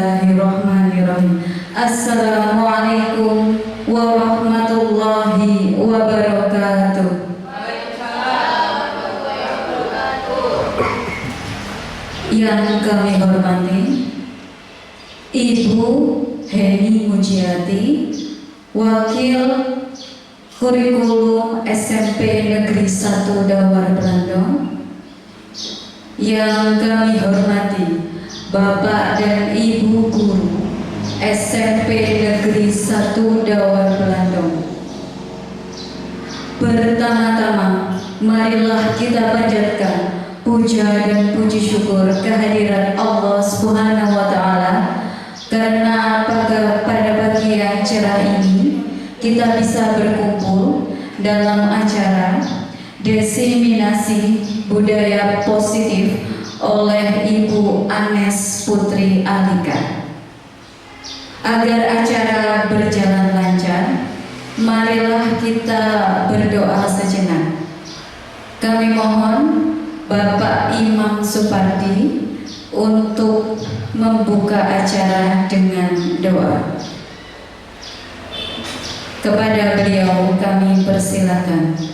Bismillahirrahmanirrahim. Assalamualaikum warahmatullahi wabarakatuh. Yang kami hormati Ibu Heni Mujiati, Wakil Kurikulum SMP Negeri 1 Dawar Blandong. Yang kami hormati Bapak dan Ibu Guru SMP Negeri 1 Dawar Blandong. Pertama-tama, marilah kita panjatkan puja dan puji syukur kehadirat Allah Subhanahu wa Ta'ala, karena pada pagi yang cerah ini kita bisa berkumpul dalam acara diseminasi budaya positif oleh Ibu Anes Putri Alika. Agar acara berjalan lancar, marilah kita berdoa sejenak. Kami mohon Bapak Imam Supardi untuk membuka acara dengan doa. Kepada beliau kami persilakan.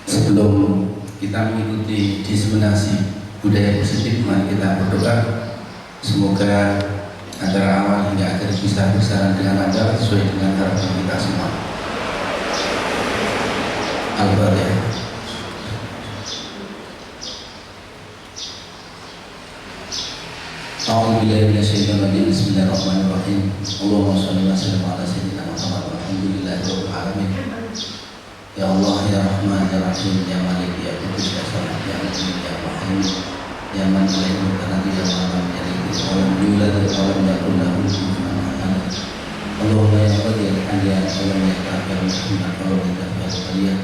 Sebelum kita mengikuti diseminasi budaya positif, mari kita berdoa semoga antara awal hingga akhir bisa berjalan dengan lancar sesuai dengan harapan kita semua. Al-Fatihah. A'udzubillahi minasyaitonir rajim. Bismillahirrahmanirrahim. Allahumma shalli wa sallim ala sayyidina Muhammad walhamdulillahirabbil alamin. Ya Allah, ya Rahman, ya Rahim, ya Malik, ya Qudus, ya Salam, ya Mu'min, ya Rahim, ya Man la ilaha illa huwa alam yulad alam yakul lahu kufuwan ahad. Allahumma ya qadir al-hadiya Allahumma ya kafir Muhammad Allahumma ya kafir al-hadiya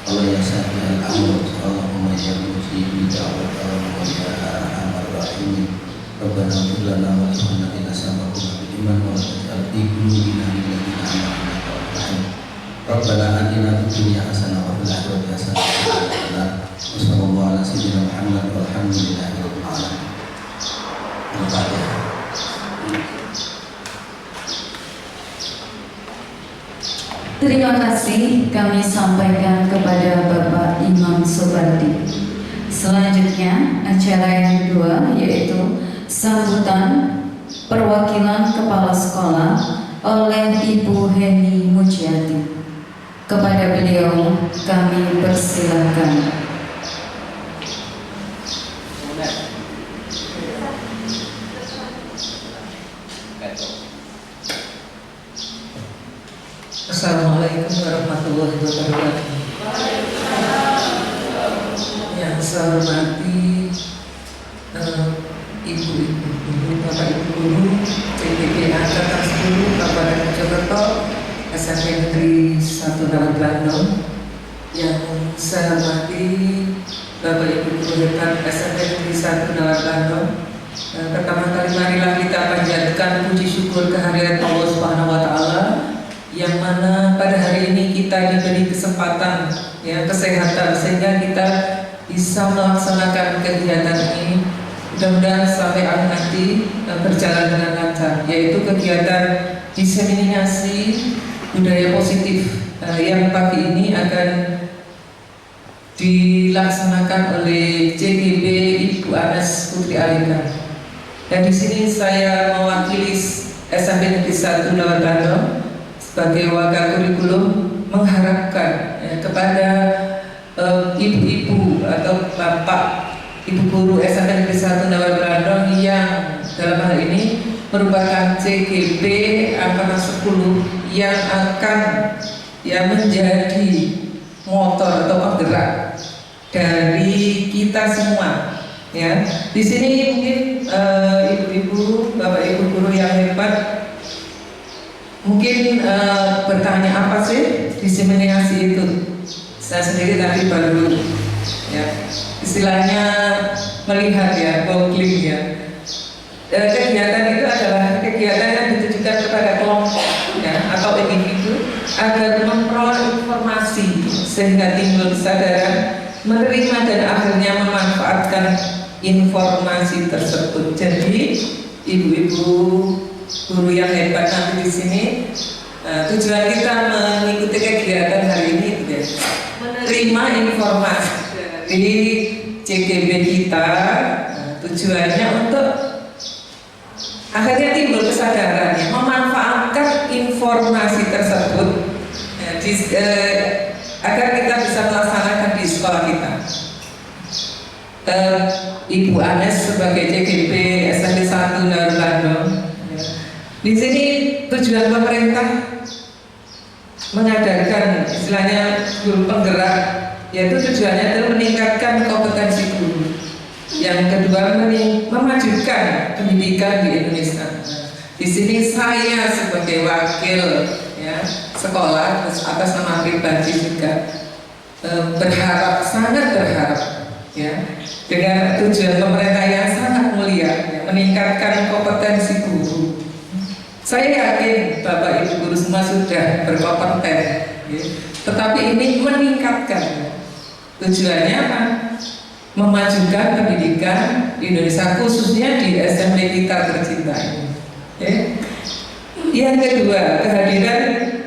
Allah ya sahih al-amr Allahumma ya mujib al-da'wat Allahumma ya arhamar rahimin. Rabbana ighfir lana wa li ikhwanina sabaquna bil iman wa la taj'al fi qulubina ghillan lil ladzina amanu. Rabbana atina fid dunya hasanah wa fil akhirati hasanah wa qina adzabannar. Wassallallahu ala sayyidina Muhammad walhamdulillahi rabbil alamin. Terima kasih kami sampaikan kepada Bapak Imam Supardi. Selanjutnya acara yang kedua yaitu sambutan perwakilan kepala sekolah oleh Ibu Heni Mujiati. Kepada beliau kami persilakan. Assalamualaikum warahmatullahi wabarakatuh. Yang saya hormati ibu-ibu guru, bapak-ibu guru CPP Angkatan 10 Kabupaten Mojokerto SMP Negeri 1 Dawar Blandong. Yang saya hormati bapak-ibu guru hebat SMP Negeri 1 Dawar Blandong. Pertama kali marilah kita panjatkan puji syukur kehadirat Allah Subhanahu wa Ta'ala, yang mana pada hari ini kita diberi kesempatan, kesehatan, sehingga kita bisa melaksanakan kegiatan ini. Mudah-mudahan sampai akhir nanti berjalan dengan lancar, yaitu kegiatan diseminasi budaya positif yang pagi ini akan dilaksanakan oleh CGB Ibu Anes Putri Alika. Dan di sini saya mewakili SMP Negeri 1 Dawar Blandong sebagai wakil kurikulum mengharapkan kepada ibu-ibu atau bapak ibu guru SMP Negeri 1 Dawar Blandong yang dalam hal ini merupakan CGB Angkatan 10 yang akan menjadi motor atau penggerak dari kita semua. Di sini mungkin ibu-ibu, bapak ibu guru yang hebat mungkin bertanya apa sih diseminasi itu. Saya sendiri tadi baru istilahnya melihat googling kegiatan itu adalah kegiatan yang ditujukan kepada kelompok atau individu agar memperoleh informasi sehingga timbul kesadaran, menerima dan akhirnya memanfaatkan informasi tersebut. Jadi ibu-ibu guru yang hebat nanti di sini, tujuan kita mengikuti kegiatan hari ini gitu ya, menerima informasi dari CGB kita. Tujuannya untuk akhirnya timbul kesadaran, ya, memanfaatkan informasi tersebut agar kita bisa melaksanakan di sekolah kita. Ibu Anes sebagai CGB SMP 1 Darul Landong, di sini tujuan pemerintah mengadakan istilahnya guru penggerak, yaitu tujuannya adalah meningkatkan kompetensi guru. Yang kedua, memajukan pendidikan di Indonesia. Di sini saya sebagai wakil ya, sekolah atas nama pribadi juga berharap, sangat berharap ya, dengan tujuan pemerintah yang sangat mulia ya, meningkatkan kompetensi guru. Saya yakin Bapak Ibu guru semua sudah berkompeten ya, tetapi ini meningkatkan ya. Tujuannya apa? Memajukan pendidikan di Indonesia, khususnya di SMP kita tercinta ini. Ya. Yang kedua, kehadiran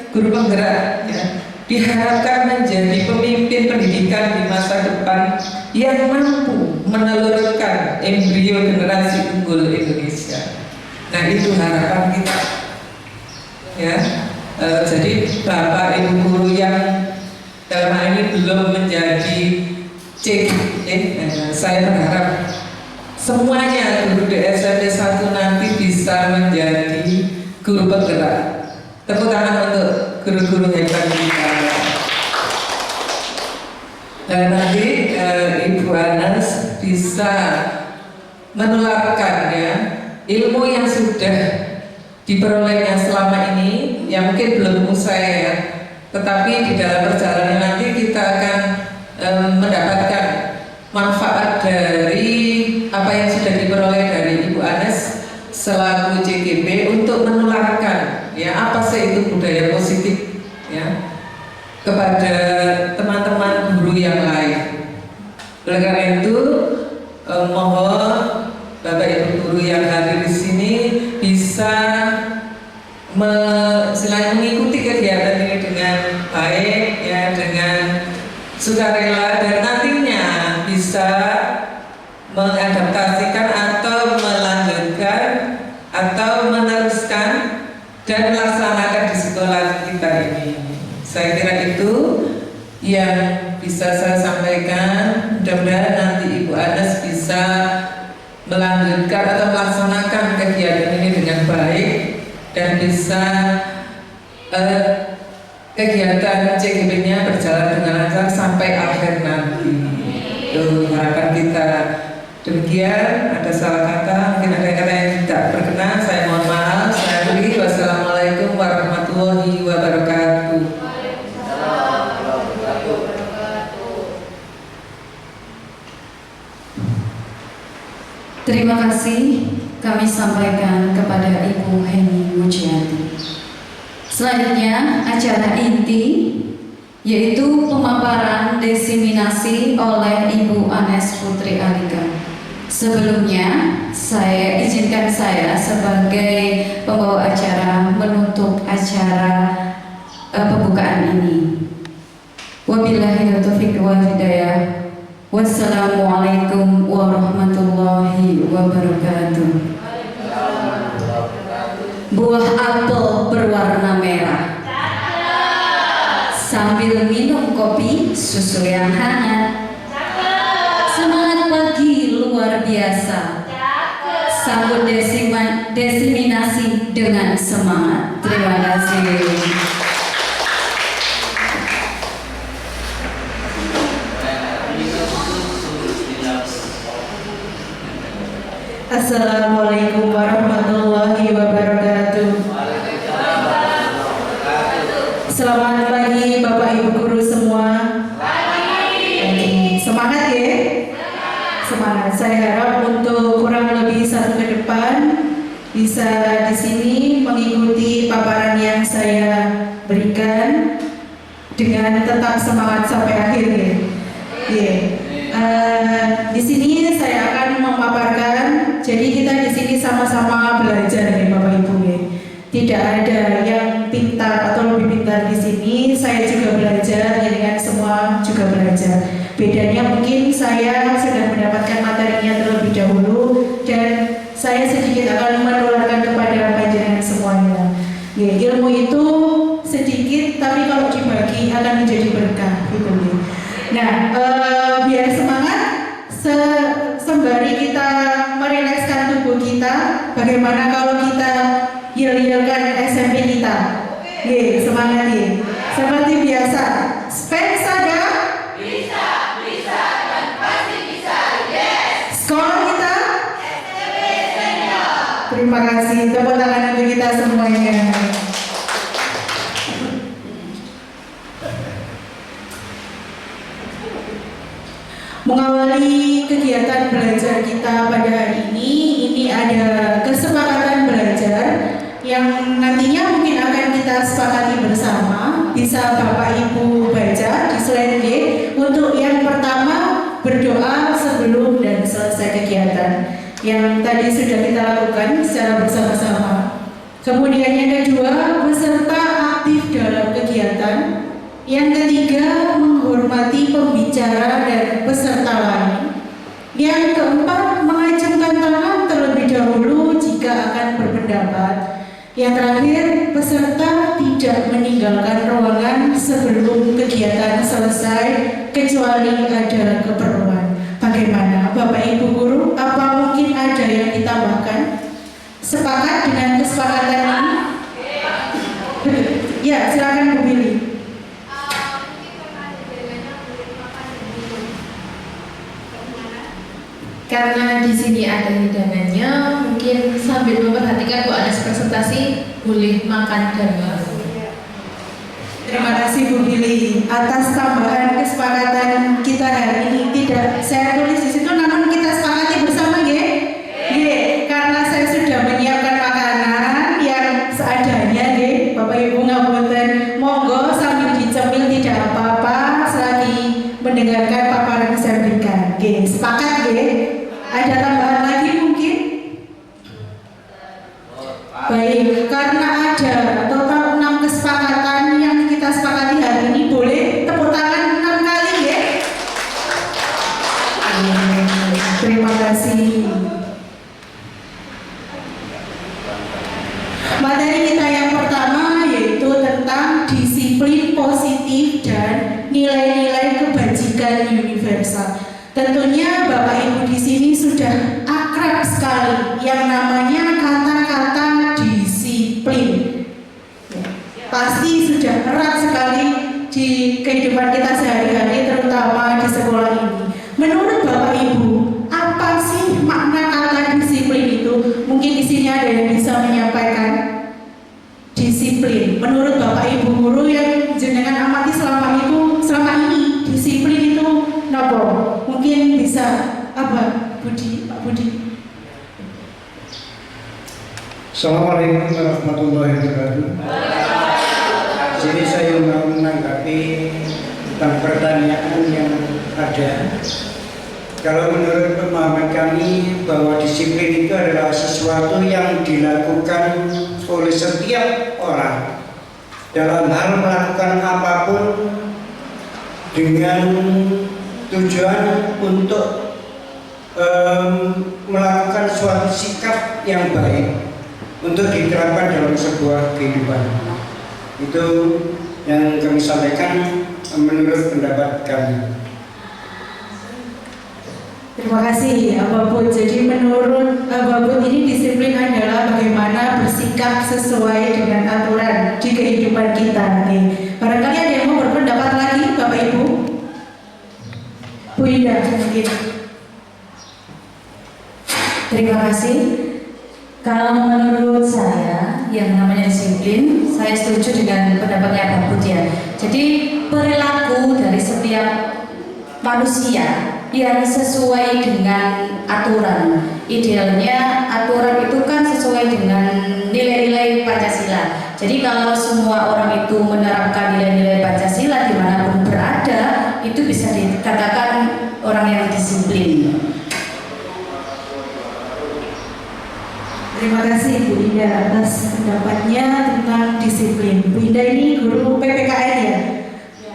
guru penggerak ya, diharapkan menjadi pemimpin pendidikan di masa depan yang mampu menelurkan embrio generasi unggul Indonesia. Nah, itu harapan kita. Ya, jadi Bapak Ibu guru yang dalam hal ini belum menjadi saya berharap semuanya guru di SMP 1 nanti bisa menjadi guru penggerak. Tepuk tangan untuk guru-guru hebat kita. Dan nanti Ibu Anas bisa menularkan ya ilmu yang sudah diperolehnya selama ini, yang mungkin belum usai ya, tetapi di dalam perjalanan nanti kita akan mendapatkan manfaat dari apa yang sudah diperoleh dari Ibu Anes selaku CGB untuk menularkan ya apa sih itu budaya positif ya kepada teman-teman guru yang lain. Oleh karena itu mohon Bapak Ibu guru yang hadir di sini bisa selain mengikuti kegiatan ini dengan baik ya, dengan sukarela, dan nantinya bisa mengadaptasikan atau melanjutkan atau meneruskan dan melaksanakan di sekolah kita ini. Saya kira itu yang bisa saya sampaikan. Mudah-mudahan nanti Ibu Anes bisa melanjutkan atau melaksanakan kegiatan ini dengan baik dan bisa kegiatan CGB-nya berjalan dengan lancar sampai akhir nanti. Itu harapan kita. Demikian, ada salah kata, mungkin ada kata yang tidak berkenan, saya mohon maaf. Saya akhiri. Wassalamualaikum warahmatullahi wabarakatuh. Terima kasih kami sampaikan kepada Ibu Heni Mujiati. Selanjutnya acara inti, yaitu pemaparan diseminasi oleh Ibu Anes Putri Alika. Sebelumnya, saya izinkan saya sebagai pembawa acara menutup acara pembukaan ini. Wabillahi taufiq wal hidayah. Wassalamualaikum warahmatullahi wabarakatuh. Buah apel berwarna merah. Sambil minum kopi susu yang hangat. Semangat pagi luar biasa. Sambut diseminasi dengan semangat. Terima kasih. Assalamualaikum warahmatullahi wabarakatuh. Selamat pagi Bapak Ibu guru semua. Semangat ya. Semangat. Saya harap untuk kurang lebih 1 ke depan bisa di sini mengikuti paparan yang saya berikan. dengan tetap semangat sampai akhir ya. Di sini saya akan memaparkan. Jadi kita di sini sama-sama belajar ya Bapak Ibu ya. Tidak ada yang pintar atau lebih pintar di sini. Saya juga belajar, dengan semua juga belajar. Bedanya mungkin saya sudah mendapatkan materinya terlebih dahulu dan saya sedikit akan menularkan kepada panjenengan semuanya. Ya, ilmu itu sedikit, tapi kalau dibagi akan menjadi berkah, gitu ya. Nah, biar semangat, sembari kita merilekskan tubuh kita, bagaimana kalau kita yel-yelkan SMP kita? Ye, semangat ya. Seperti biasa, Spensada bisa dan pasti bisa, yes. Sekolah kita SMP Senior. Terima kasih, tepuk tangan untuk kita semuanya. Mengawali kegiatan belajar kita pada hari ini ada kesepakatan belajar yang nantinya mungkin akan kita sepakati bersama. Bisa Bapak Ibu baca di slide D. Untuk yang pertama, berdoa sebelum dan selesai kegiatan yang tadi sudah kita lakukan secara bersama-sama. Kemudian yang kedua, peserta aktif dalam kegiatan. Yang ketiga, menghormati pembicara dan peserta lain. Yang keempat, mengacungkan tangan terlebih dahulu jika akan berpendapat. Yang terakhir, peserta tidak meninggalkan ruangan sebelum kegiatan selesai kecuali ada keperluan. Bagaimana Bapak Ibu Guru? Apa mungkin ada yang ditambahkan? Sepakat dengan kesepakatan ini? Ya, silakan Bu Billy. Karena di sini ada hidangannya, mungkin sambil memperhatikan Bu Anas presentasi, boleh makan dan Terima kasih Bu Billy atas tambahan kesepakatan kita hari ini. Tidak saya tulis di situ, namun kita sepakati bersama ya. Karena saya sudah menyiapkan makanan yang seadanya ya. Bapak Ibu ngapunten, monggo sambil dicemil tidak apa-apa selagi mendengarkan paparan yang saya berikan. Sepakat ya? Ada tambahan lagi mungkin? Baik, karena ada total 6 kesepakatan yang kita sepakati hari ini, boleh tepuk tangan 6 kali ya. Terima kasih. Materi kita yang pertama yaitu tentang disiplin positif dan nilai-nilai kebajikan universal. Tentunya Bapak Ibu di sini sudah akrab sekali yang namanya kata-kata disiplin. Pasti sudah erat sekali di kehidupan kita sehari-hari, terutama di sekolah ini. Menurut Bapak Ibu, apa sih makna kata disiplin itu? Mungkin di sini ada yang bisa menyampaikan. Disiplin. Menurut Bapak Ibu guru yang jenengan amati selama ini, disiplin itu nopo? Mungkin bisa apa, Budi, Pak Budi? Assalamualaikum warahmatullahi wabarakatuh. Jadi saya mau menanggapi tentang pertanyaan yang ada. Kalau menurut pemahaman kami bahwa disiplin itu adalah sesuatu yang dilakukan oleh setiap orang dalam hal melakukan apapun dengan tujuan untuk melakukan suatu sikap yang baik untuk diterapkan dalam sebuah kehidupan. Itu yang kami sampaikan menurut pendapat kami. Terima kasih Bapak Bu. Jadi menurut Bapak Bu ini disiplin adalah bagaimana bersikap sesuai dengan aturan di kehidupan kita. Barangkali ada yang mau berpendapat lagi Bapak Ibu? Bu Ida mungkin. Terima kasih. Kalau menurut saya yang namanya disiplin, saya setuju dengan pendapatnya Pak Bud ya. Jadi perilaku dari setiap manusia yang sesuai dengan aturan. Idealnya aturan itu kan sesuai dengan nilai-nilai Pancasila. Jadi kalau semua orang itu menerapkan nilai-nilai Pancasila di Indah atas pendapatnya tentang disiplin. Bu Indah ini guru PPKN ya,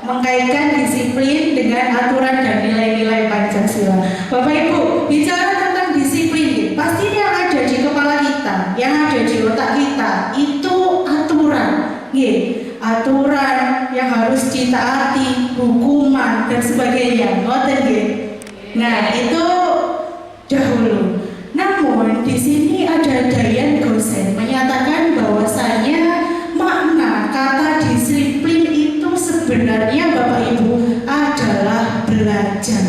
mengkaitkan disiplin dengan aturan dan nilai-nilai Pancasila. Bapak Ibu, bicara tentang disiplin, pasti yang ada di kepala kita, yang ada di otak kita, itu aturan. Aturan yang harus ditaati, hukuman dan sebagainya. Nah, itu dahulu. Namun di sini ada Dayan Gosen menyatakan bahwasanya makna kata disiplin itu sebenarnya Bapak Ibu adalah belajar.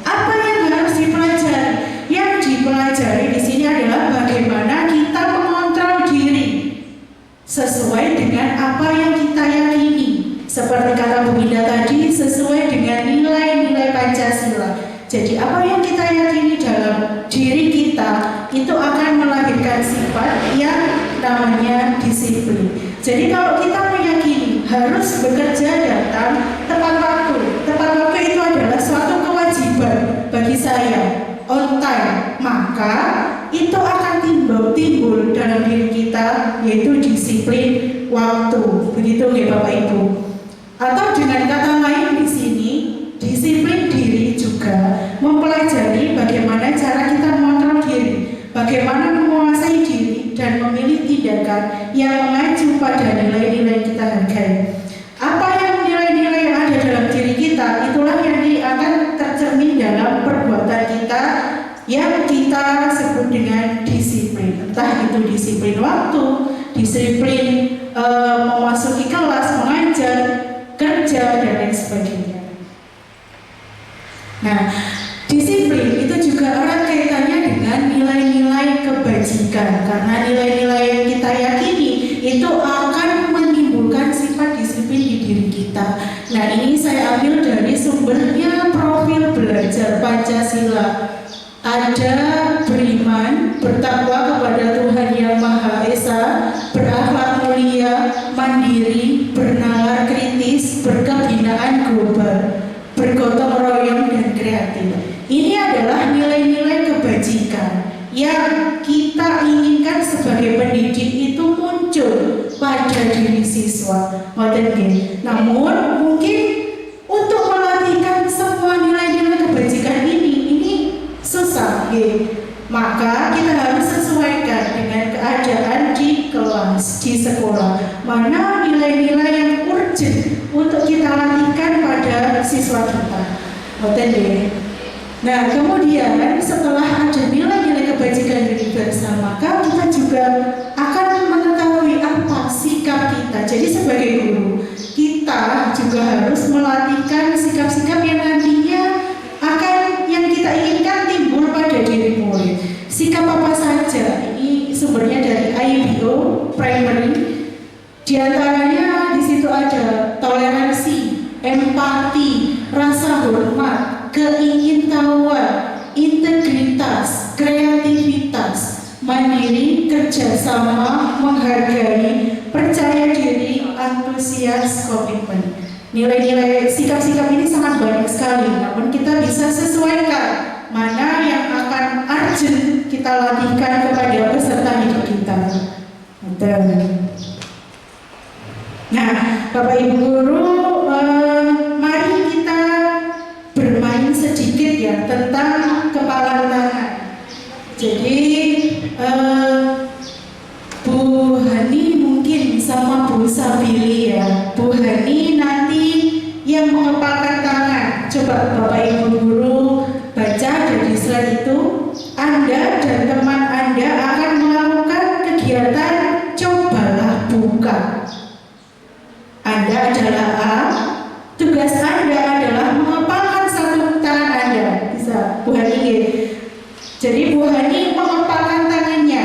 Apa yang harus dipelajari? Yang dipelajari di sini adalah bagaimana kita mengontrol diri sesuai dengan apa yang kita yakini. Seperti kata Bu Indah tadi, sesuai dengan nilai-nilai Pancasila. Jadi apa yang kita yakini dalam diri kita itu akan melahirkan sifat yang namanya disiplin. Jadi kalau kita meyakini harus bekerja datang tepat waktu itu adalah suatu kewajiban bagi saya, on time, maka itu akan timbul dalam diri kita, yaitu disiplin waktu. Begitu ya Bapak Ibu. Atau dengan kata lain di sini, disiplin diri juga mempelajari bagaimana cara kita mengontrol diri, bagaimana menguasai diri dan memilih tindakan yang mengacu pada nilai-nilai yang kita hargai. Apa yang nilai-nilai yang ada dalam diri kita, itulah yang akan tercermin dalam perbuatan kita yang kita sebut dengan disiplin. Entah itu disiplin waktu, disiplin memasuki kelas, mengajar, kerja, dan lain sebagainya. Nah, disiplin itu juga erat kaitannya dengan nilai-nilai kebajikan, karena nilai-nilai yang kita yakini itu akan menimbulkan sifat disiplin di diri kita. Nah, ini saya ambil dari sumbernya profil belajar Pancasila. Ada beriman, bertakwa kepada Tuhan Yang Maha Esa, berakhlak mulia, mandiri, bernalar kritis, berkebinaan global, bergotong royong dan kreatif. Ini adalah nilai-nilai kebajikan yang kita inginkan sebagai pendidik itu muncul pada diri siswa. Namun mungkin untuk melatihkan semua nilai-nilai kebajikan ini susah, maka kita harus sesuaikan dengan keadaan di kelas, di sekolah. Mana nilai-nilai yang urgent untuk kita latihkan pada siswa kita. Nah, kemudian setelah ada nilai-nilai kebajikan universal, maka kita juga akan mengetahui apa sikap kita. Jadi sebagai guru, kita juga harus melatihkan sikap-sikap yang nantinya akan yang kita inginkan timbul pada diri murid. Sikap apa saja? Ini sumbernya dari IBO Primary. Di antaranya di situ ada toleransi, empati, rasa hormat, keingintahuan, integritas, kreativitas, mandiri, kerjasama, menghargai, percaya diri, antusias, komitmen. Nilai-nilai sikap-sikap ini sangat banyak sekali, namun kita bisa sesuaikan mana yang akan urgent kita latihkan kepada peserta didik kita. Nah, Bapak Ibu guru, mari kita bermain sedikit ya tentang kepalan tangan. Jadi Bu Hani mungkin sama Bu Sabili ya. Bu Hani nanti yang mengepalkan tangan. Coba Bapak Ibu guru baca dari slide itu. Anda dan teman Anda akan melakukan kegiatan cobalah buka. Anda adalah A, tugas Anda adalah mengepalkan satu tangan Anda. Bisa Bu Hani. Jadi Bu Hani mengepalkan tangannya.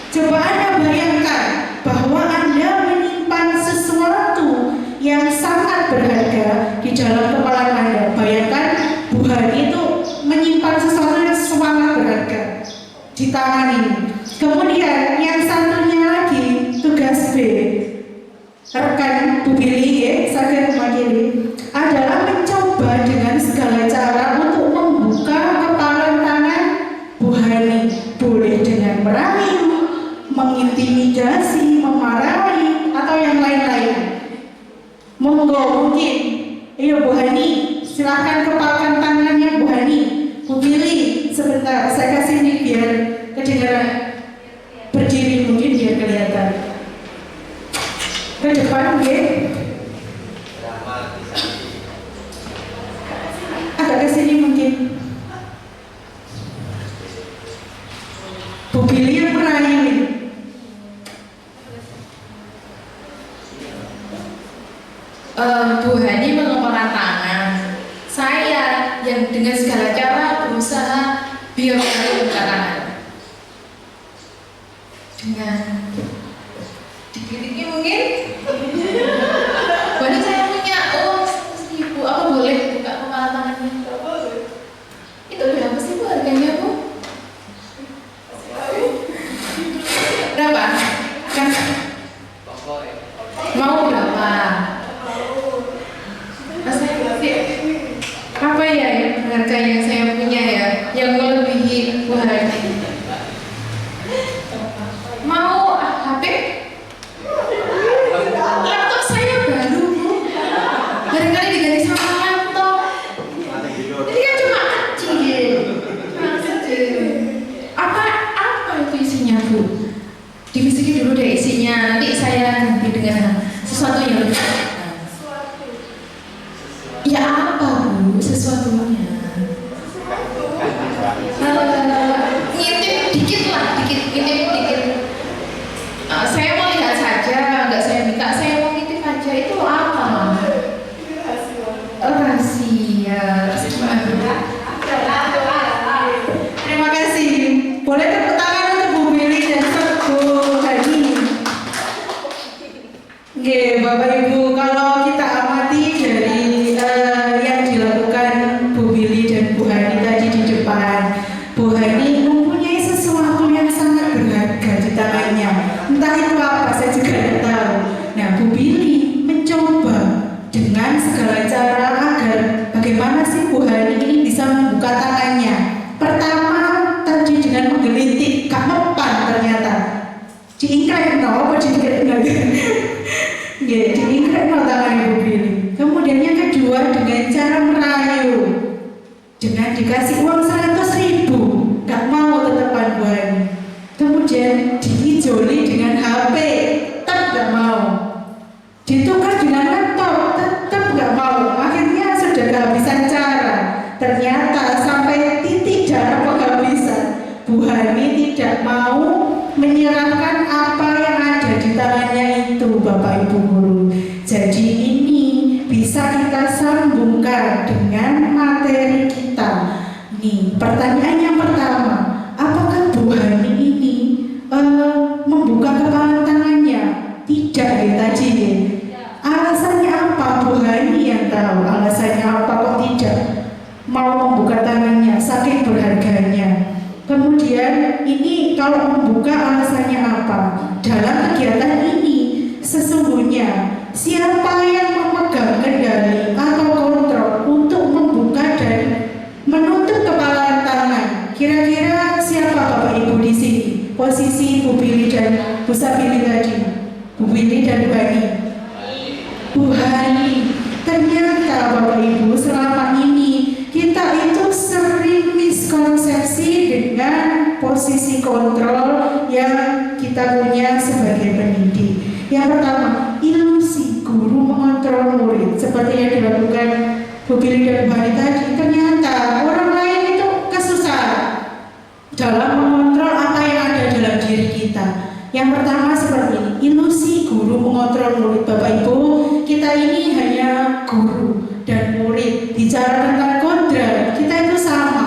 Coba Anda bayangkan bahwa Anda menyimpan sesuatu yang sangat berharga di dalam kepala Anda. Bayangkan Bu Hani itu menyimpan sesuatu yang sangat berharga di tangan ini. Kemudian yang satunya lagi, tugas B, rekan Bu Billy, saya mewakili, adalah mencoba dengan segala cara untuk membuka kepala tangan Bu Hani. Boleh dengan merayu, mengintip Monggo mungkin. Ayo Bu Hani, silahkan kepalkan tangannya Bu Hani. Bu Billy, sebentar saya kasih ini biar kedengaran. Berdiri mungkin biar kelihatan. Ke depan ya. Agak ke sini mungkin. Bu Billy yang merayu ini. Bu Hani mengulurkan tangan. Saya yang dengan segala cara berusaha biar saya buka tangan. Dengan dikit-dikit mungkin. Boleh saya punya uang 1.000, apa boleh buka kepala tangannya? Itu berapa sih Bu harganya Bu? Berapa? Kan? Mau berapa? Apa ya harga yang saya punya ya yang melebihi Bu Hani? Mau HP? Laptop saya baru Bu, barangkali diganti sama laptop. Ini kan cuma kecil. Apa itu isinya Bu? Dibisikin dulu deh isinya, nanti saya ganti dengan sesuatu yang lebih. Ya apa Bu sesuatunya? Ngintip dikit lah, ngintip. Saya mau lihat saja, nggak saya minta, saya mau ngintip aja. Itu apa? Rahasia. Terima kasih. Boleh tepuk tangan untuk Bu Billy dan Bu Hani. Oke, Bapak Ibu, kalau kita amati dari yang dilakukan Bu Billy dan Bu Hani tadi di depan, Bu Hani mempunyai sesuatu yang sangat berharga di tangannya. Entah itu apa, saya juga tidak tahu. Nah, Bu Billy mencoba dengan segala cara agar bagaimana sih Bu Hani ini bisa membuka tangannya. Pertama, tadi dengan menggelitik, gak mempan ternyata. Diingkrek no, apa diingkrek no? Ya, diingkrek no tangannya Bu Billy. Kemudian yang kedua dengan cara merayu. Dengan dikasih uang 100.000, gak mau tetepan Bu Hani. Kemudian diijoli dengan HP, tetap gak mau. Ditukar dengan laptop, tetap gak mau. Akhirnya sudah kehabisan cara. Ternyata sampai titik darah penghabisan, Bu Hani tidak mau menyerahkan apa yang ada di tangannya itu, Bapak Ibu guru. Jadi ini bisa kita sambungkan dengan materi kita. Nih, pertanyaan yang pertama, apakah Bu Hani ini membuka kepala tangannya? Tidak ya tadi ya. Alasannya apa? Bu Hani yang tahu alasannya apa kok tidak mau membuka tangannya, saking berharganya. Kemudian ini kalau membuka alasannya apa? Dalam kegiatan ini sesungguhnya siapa yang memegang kendali atau kontrol untuk membuka dan menutup kepala tangan? Kira-kira siapa Bapak Ibu di sini? Posisi Bu Billy dan Bu Sabili tadi. Bu Billy dan Bu Hani. Bu Hani. Ternyata Bapak Ibu selama ini kita itu sering miskonsepsi dengan posisi kontrol yang kita punya sebagai pendidik. Yang pertama, ilusi guru mengontrol murid seperti yang dilakukan Bu Billy dan Bu Hani tadi. Ternyata orang lain itu kesusahan dalam mengontrol apa yang ada dalam diri kita. Yang pertama seperti ini, ilusi guru mengontrol murid. Bapak Ibu, kita ini hanya guru dan murid. Bicara tentang kodrat, kita itu sama.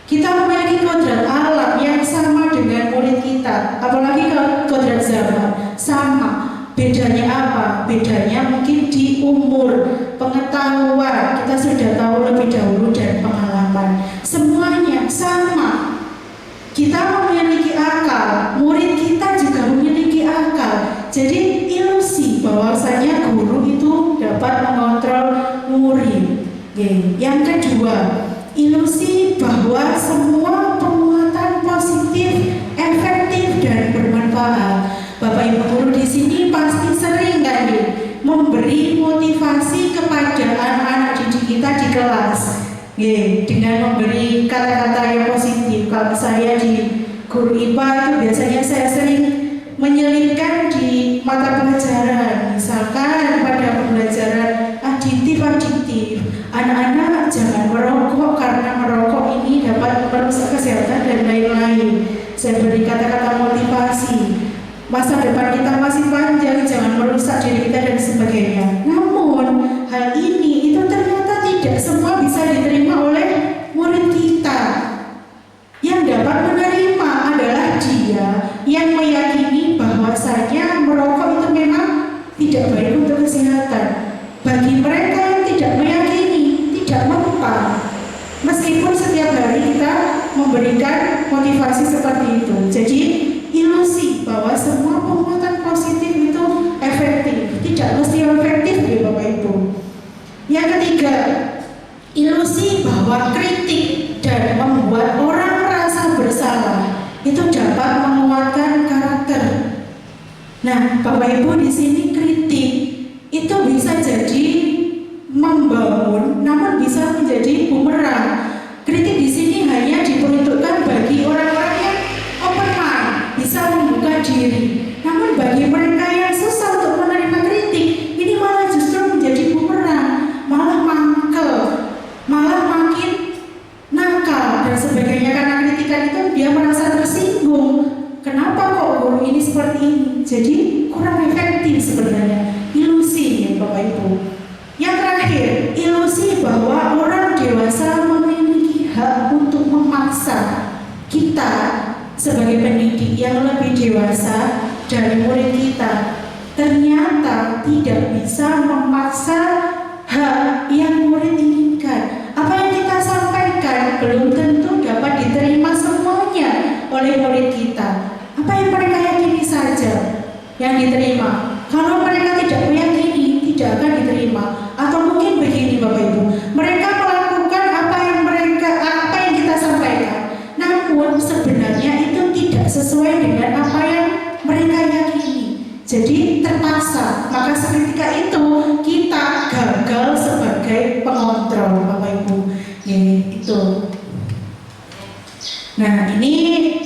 Kita memiliki kodrat alam yang sama dengan murid kita. Apalagi kodrat zaman sama. Bedanya apa? Bedanya mungkin di umur, pengetahuan. Kita sudah tahu lebih dahulu dan pengalaman. Semuanya sama. Kita memiliki akal, murid kita juga memiliki akal. Jadi ilusi bahwasanya guru itu dapat mengontrol murid. Yang kedua, ilusi bahwa semua penguatan positif, efektif dan bermanfaat. Bapak Ibu guru di sini pasti sering kan memberi motivasi kelas. Dengan memberi kata-kata yang positif. Kalau saya di guru IPA itu biasanya saya sering menyelipkan di mata pelajaran. Misalkan pada pembelajaran aditif, anak-anak jangan merokok karena merokok ini dapat merusak kesehatan dan lain-lain. Saya beri kata-kata motivasi. Masa depan kita masih panjang, jangan merusak diri kita dan sebagainya. Namun hal ini itu ternyata tidak semua bisa diterima oleh murid kita. Yang dapat menerima adalah dia yang meyakini bahwasanya merokok itu memang tidak baik untuk kesehatan. Bagi mereka yang tidak meyakini, tidak mempan. Meskipun setiap hari kita memberikan motivasi seperti itu. Jadi ilusi bahwa semua penguatan positif itu efektif. Tidak mesti efektif ya Bapak Ibu. Yang ketiga, ilusi bahwa kritik dan membuat orang merasa bersalah itu dapat menguatkan karakter. Nah, Bapak Ibu di sini kritik itu bisa jadi membangun, namun bisa menjadi bumerang. Kritik di sini hanya diperuntukkan bagi orang-orang yang open mind, bisa membuka diri. Namun bagi mereka yang susah untuk menerima kritik, ini malah justru menjadi bumerang, malah mangkel, malah makin nakal dan sebagainya. Karena kritikan itu dia merasa tersinggung. Kenapa kok guru ini seperti ini? Jadi kurang efektif sebenarnya. Ilusi ya Bapak Ibu. Yang terakhir, ilusi bahwa orang dewasa memiliki hak untuk memaksa kita sebagai pendidik yang lebih dewasa dari murid kita. Ternyata tidak bisa memaksa hak yang murid inginkan. Apa yang kita sampaikan belum tentu dapat diterima semuanya oleh murid kita. Apa yang mereka yakini saja yang diterima. Kalau mereka tidak meyakini, tidak akan diterima. Atau mungkin begini Bapak Ibu, mereka melakukan apa yang kita sampaikan, namun sebenarnya itu tidak sesuai dengan apa yang mereka yakini. Jadi terpaksa, maka seketika itu kita gagal sebagai pengontrol Bapak Ibu. Itu. Nah, ini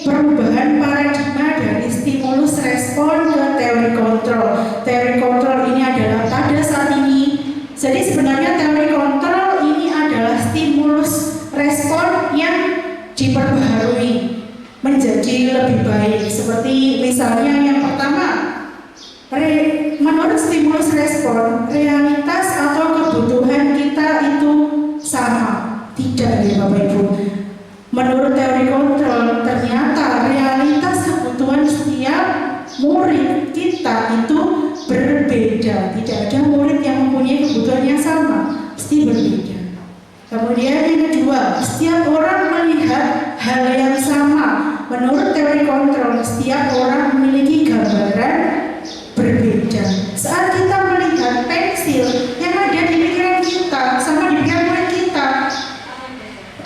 perubahan paradigma dari stimulus respon ke teori kontrol. Teori kontrol ini adalah pada saat ini. Jadi sebenarnya teori kontrol ini adalah stimulus respon yang diperbaharui menjadi lebih baik. Seperti misalnya yang pertama, menurut stimulus respon, realitas atau kebutuhan kita itu sama. Tidak ya Bapak Ibu. Menurut teori kontrol, ternyata realitas kebutuhan setiap murid kita itu berbeda. Tidak ada murid yang mempunyai kebutuhan yang sama, pasti berbeda. Kemudian yang kedua, setiap orang melihat hal yang sama. Menurut teori kontrol, setiap orang memiliki gambaran berbeda. Saat kita melihat pensil yang ada di pikiran kita sama di pikiran murid kita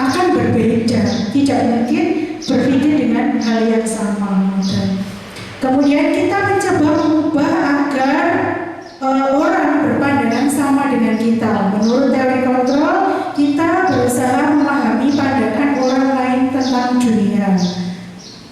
akan berbeda, tidak mungkin berpikir dengan hal yang sama. Kemudian kita mencoba mengubah agar orang berpandangan sama dengan kita. Menurut teori kontrol, kita berusaha memahami pandangan orang lain tentang dunia.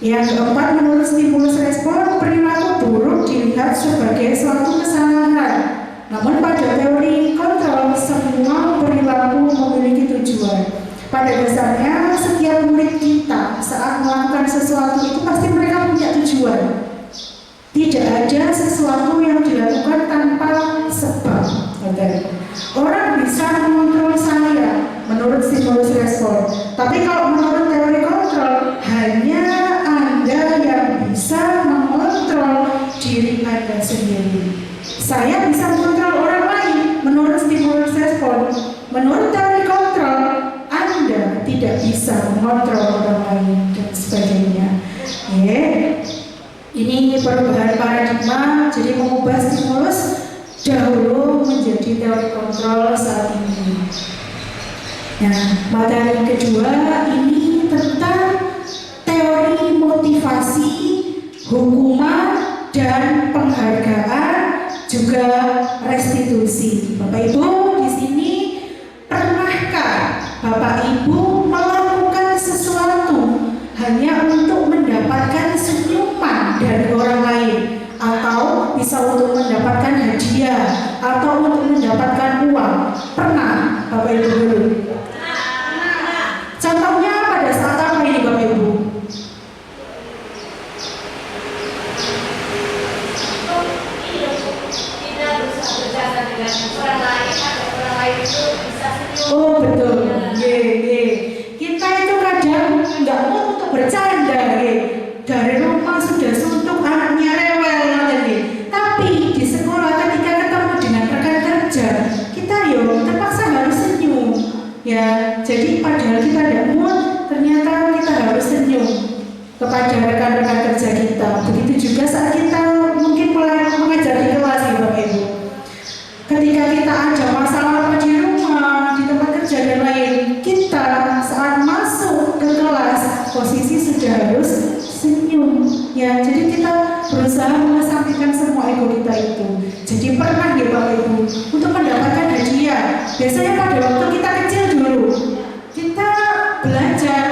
Yang keempat, menurut stimulus respon, perilaku buruk dilihat sebagai suatu kesalahan. Namun pada teori kontrol, semua perilaku memiliki tujuan. Pada dasarnya setiap murid kita saat melakukan sesuatu itu pasti mereka punya tujuan. Tidak ada sesuatu yang dilakukan tanpa sebab. Orang bisa mengontrol saya menurut stimulus respon, tapi kalau menurut teori kontrol hanya Anda yang bisa mengontrol diri Anda sendiri. Saya bisa mengontrol orang lain menurut stimulus respon. Menurut teori kontrol, Anda tidak bisa mengontrol orang lain dan sebagainya. Ini perubahan paradigma, jadi mengubah stimulus dahulu menjadi teori kontrol saat ini. Nah, materi kedua ini tentang teori motivasi, hukuman, dan penghargaan, juga restitusi. Bapak Ibu, di sini pernahkah Bapak Ibu melakukan sesuatu hanya untuk mendapatkan senyuman dari orang lain, atau bisa untuk mendapatkan hadiah, atau untuk mendapatkan uang. Pernah Bapak Ibu dulu? Contohnya pada saat apa ini Bapak Ibu? Oh betul, kita itu kadang nggak mau untuk bercanda, dari rumah sudah suntuk, anaknya rewel, tapi di sekolah ketika ketemu dengan rekan kerja, kita terpaksa harus senyum, ya. Jadi padahal kita tidak mau, ternyata kita harus senyum kepada rekan-rekan kerja kita. Begitu juga saat kita mungkin mulai mengajar di kelas, Bapak Ibu. Ketika kita ada masalah di rumah, di tempat kerja dan lain, kita saat masuk ke kelas posisi sudah harus senyum, ya. Jadi kita berusaha mengesampingkan semua ego kita itu. Jadi pernah ya Bapak Ibu untuk mendapatkan hadiah. Biasanya pada waktu kita kecil dulu, kita belajar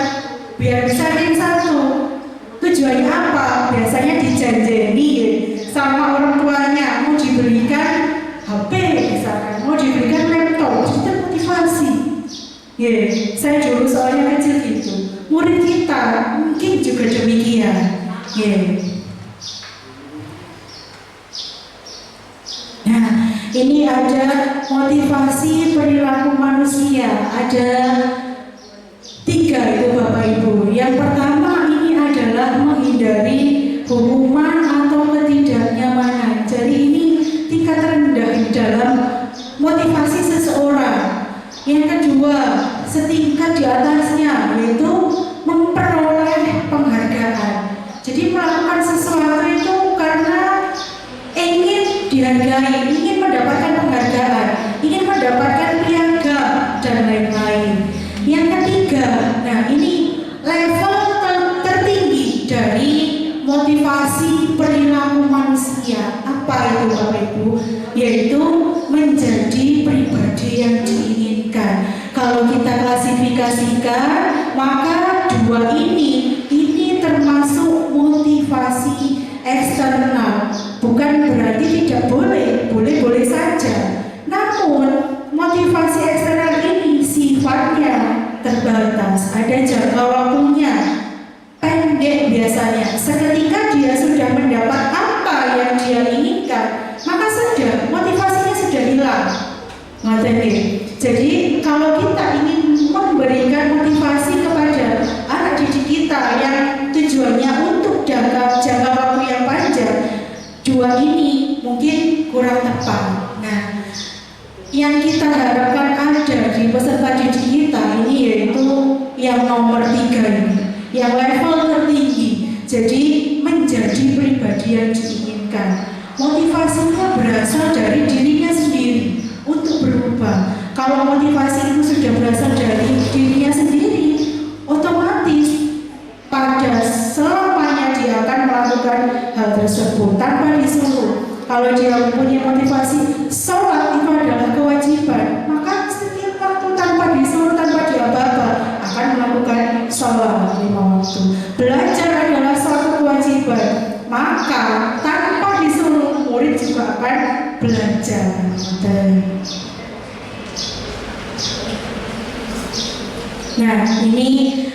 biar bisa ranking 1. Tujuannya apa? Biasanya dijanjeni sama orang tuanya, mau diberikan HP misalkan, mau diberikan laptop, itu motivasi. Saya dulu soalnya kecil gitu. Murid kita mungkin juga demikian. Nah, ini ada motivasi perilaku manusia. Ada 3 itu Bapak Ibu. Yang pertama ini adalah menghindari hukuman atau ketidaknyamanan. Jadi ini tingkat rendah dalam motivasi seseorang. Yang kedua, setingkat di atasnya, yaitu memperoleh penghargaan. Jadi melakukan sesuatu itu karena ingin dihargai, ingin mendapatkan penghargaan, ingin mendapatkan piagam dan lain-lain. Yang ketiga, nah ini level tertinggi dari motivasi perilaku manusia. Apa itu Bapak Ibu? Yaitu menjadi pribadi yang diinginkan. Kalau kita klasifikasikan, maka 2 ini termasuk motivasi eksternal. Bukan berarti tidak boleh, boleh-boleh saja. Namun motivasi eksternal ini sifatnya terbatas, ada jangka waktunya, pendek biasanya. Seketika dia sudah mendapat apa yang dia inginkan, maka sudah motivasinya sudah hilang. Jadi kalau kita ingin memberikan motivasi kepada anak didik kita yang tujuannya untuk jangka waktu yang panjang, 2 ini mungkin kurang tepat. Nah, yang kita harapkan ada di peserta didik kita ini yaitu yang nomor 3 ini, yang level tertinggi. Jadi menjadi pribadi yang diinginkan. Motivasinya berasal dari dirinya sendiri untuk berubah. Kalau motivasi itu sudah berasal dari dirinya sendiri, otomatis pada selamanya dia akan melakukan hal tersebut tanpa disuruh. Kalau dia mempunyai motivasi sholat itu adalah kewajiban, maka setiap waktu tanpa disuruh, tanpa diaba-aba akan melakukan sholat 5 waktu. Belajar adalah suatu kewajiban, maka tanpa disuruh murid juga akan belajar. Nah, ini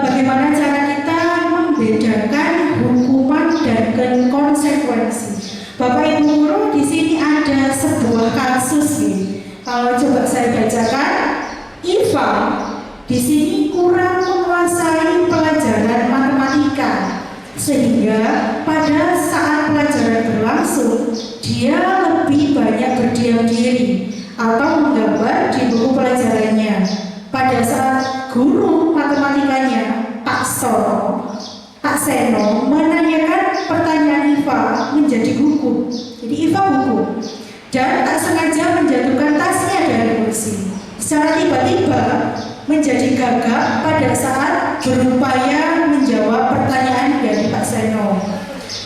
bagaimana cara kita membedakan hukuman dan konsekuensi. Bapak Ibu guru, di sini ada sebuah kasus nih. Kalau coba saya bacakan, Iva di sini kurang menguasai pelajaran matematika, sehingga pada saat pelajaran berlangsung dia lebih banyak berdiam diri atau menggambar di buku pelajarannya. Pada saat guru matematikanya Pak Seno menanyakan pertanyaan Iva menjadi buku. Jadi Iva buku dan tak sengaja menjatuhkan tasnya dari kursi. Secara tiba-tiba menjadi gagap pada saat berupaya menjawab pertanyaan dari Pak Seno.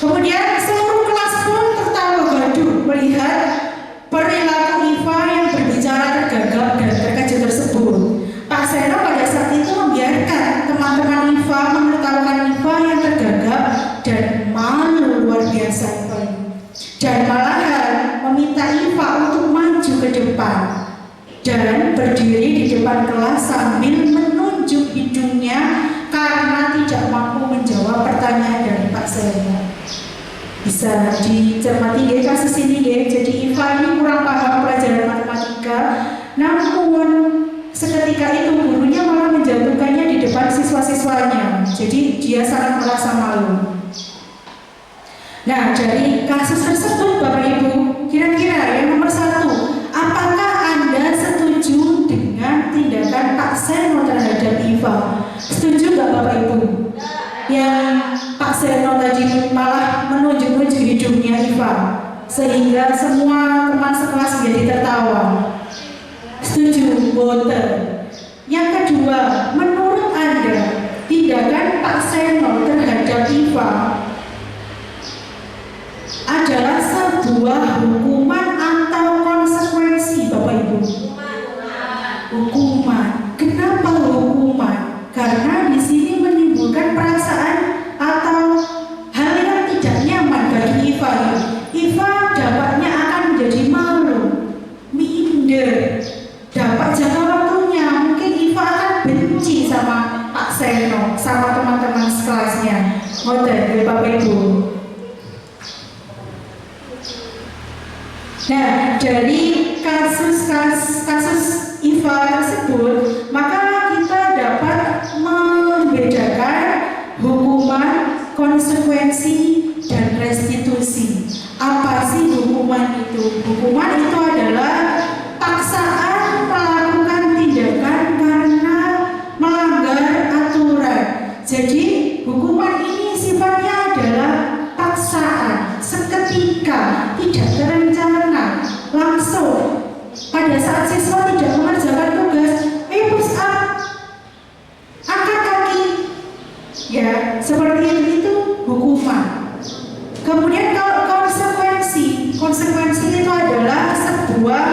Kemudian seluruh kelas pun tertawa gaduh melihat perilaku Iva yang berbicara tergagap dan terkejut tersebut. dan malahan meminta IFA untuk maju ke depan dan berdiri di depan kelas sambil menunjuk hidungnya karena tidak mampu menjawab pertanyaan dari Pak Senior. Bisa dicermati ya kasus ini ya. Jadi IFA ini kurang paham pelajaran matematika, namun seketika itu gurunya malah menjatuhkannya di depan siswa-siswanya. Jadi dia sangat merasa malu. Nah, dari kasus tersebut Bapak Ibu, kira-kira yang nomor 1, apakah Anda setuju dengan tindakan Pak Seno terhadap IFA? Setuju nggak Bapak Ibu? Yang Pak Seno tadi malah menunjuk-nunjuk hidungnya IFA sehingga semua teman sekelas menjadi tertawa. Setuju, voter. Yang kedua, menurut Anda tindakan Pak Seno terhadap IFA adalah sebuah hukuman atau konsekuensi Bapak Ibu? Hukuman. Kenapa hukuman? Karena di sini menimbulkan perasaan atau hal yang tidak nyaman bagi IFA. IFA dampaknya akan menjadi malu, minder, dampak jangka waktunya mungkin IFA akan benci sama Pak Seno, sama teman-teman sekelasnya. Ngoten Bapak Ibu. Nah, dari kasus IFA tersebut, maka kita dapat membedakan hukuman, konsekuensi, dan restitusi. Apa sih hukuman itu? Hukuman itu adalah paksaan melakukan tindakan karena melanggar aturan. Jadi, hukuman ini sifatnya adalah paksaan, seketika, tidak terencana, langsung. Pada saat siswa tidak mengerjakan tugas, push up, angkat kaki, ya seperti itu hukuman. Kemudian kalau konsekuensi itu adalah sebuah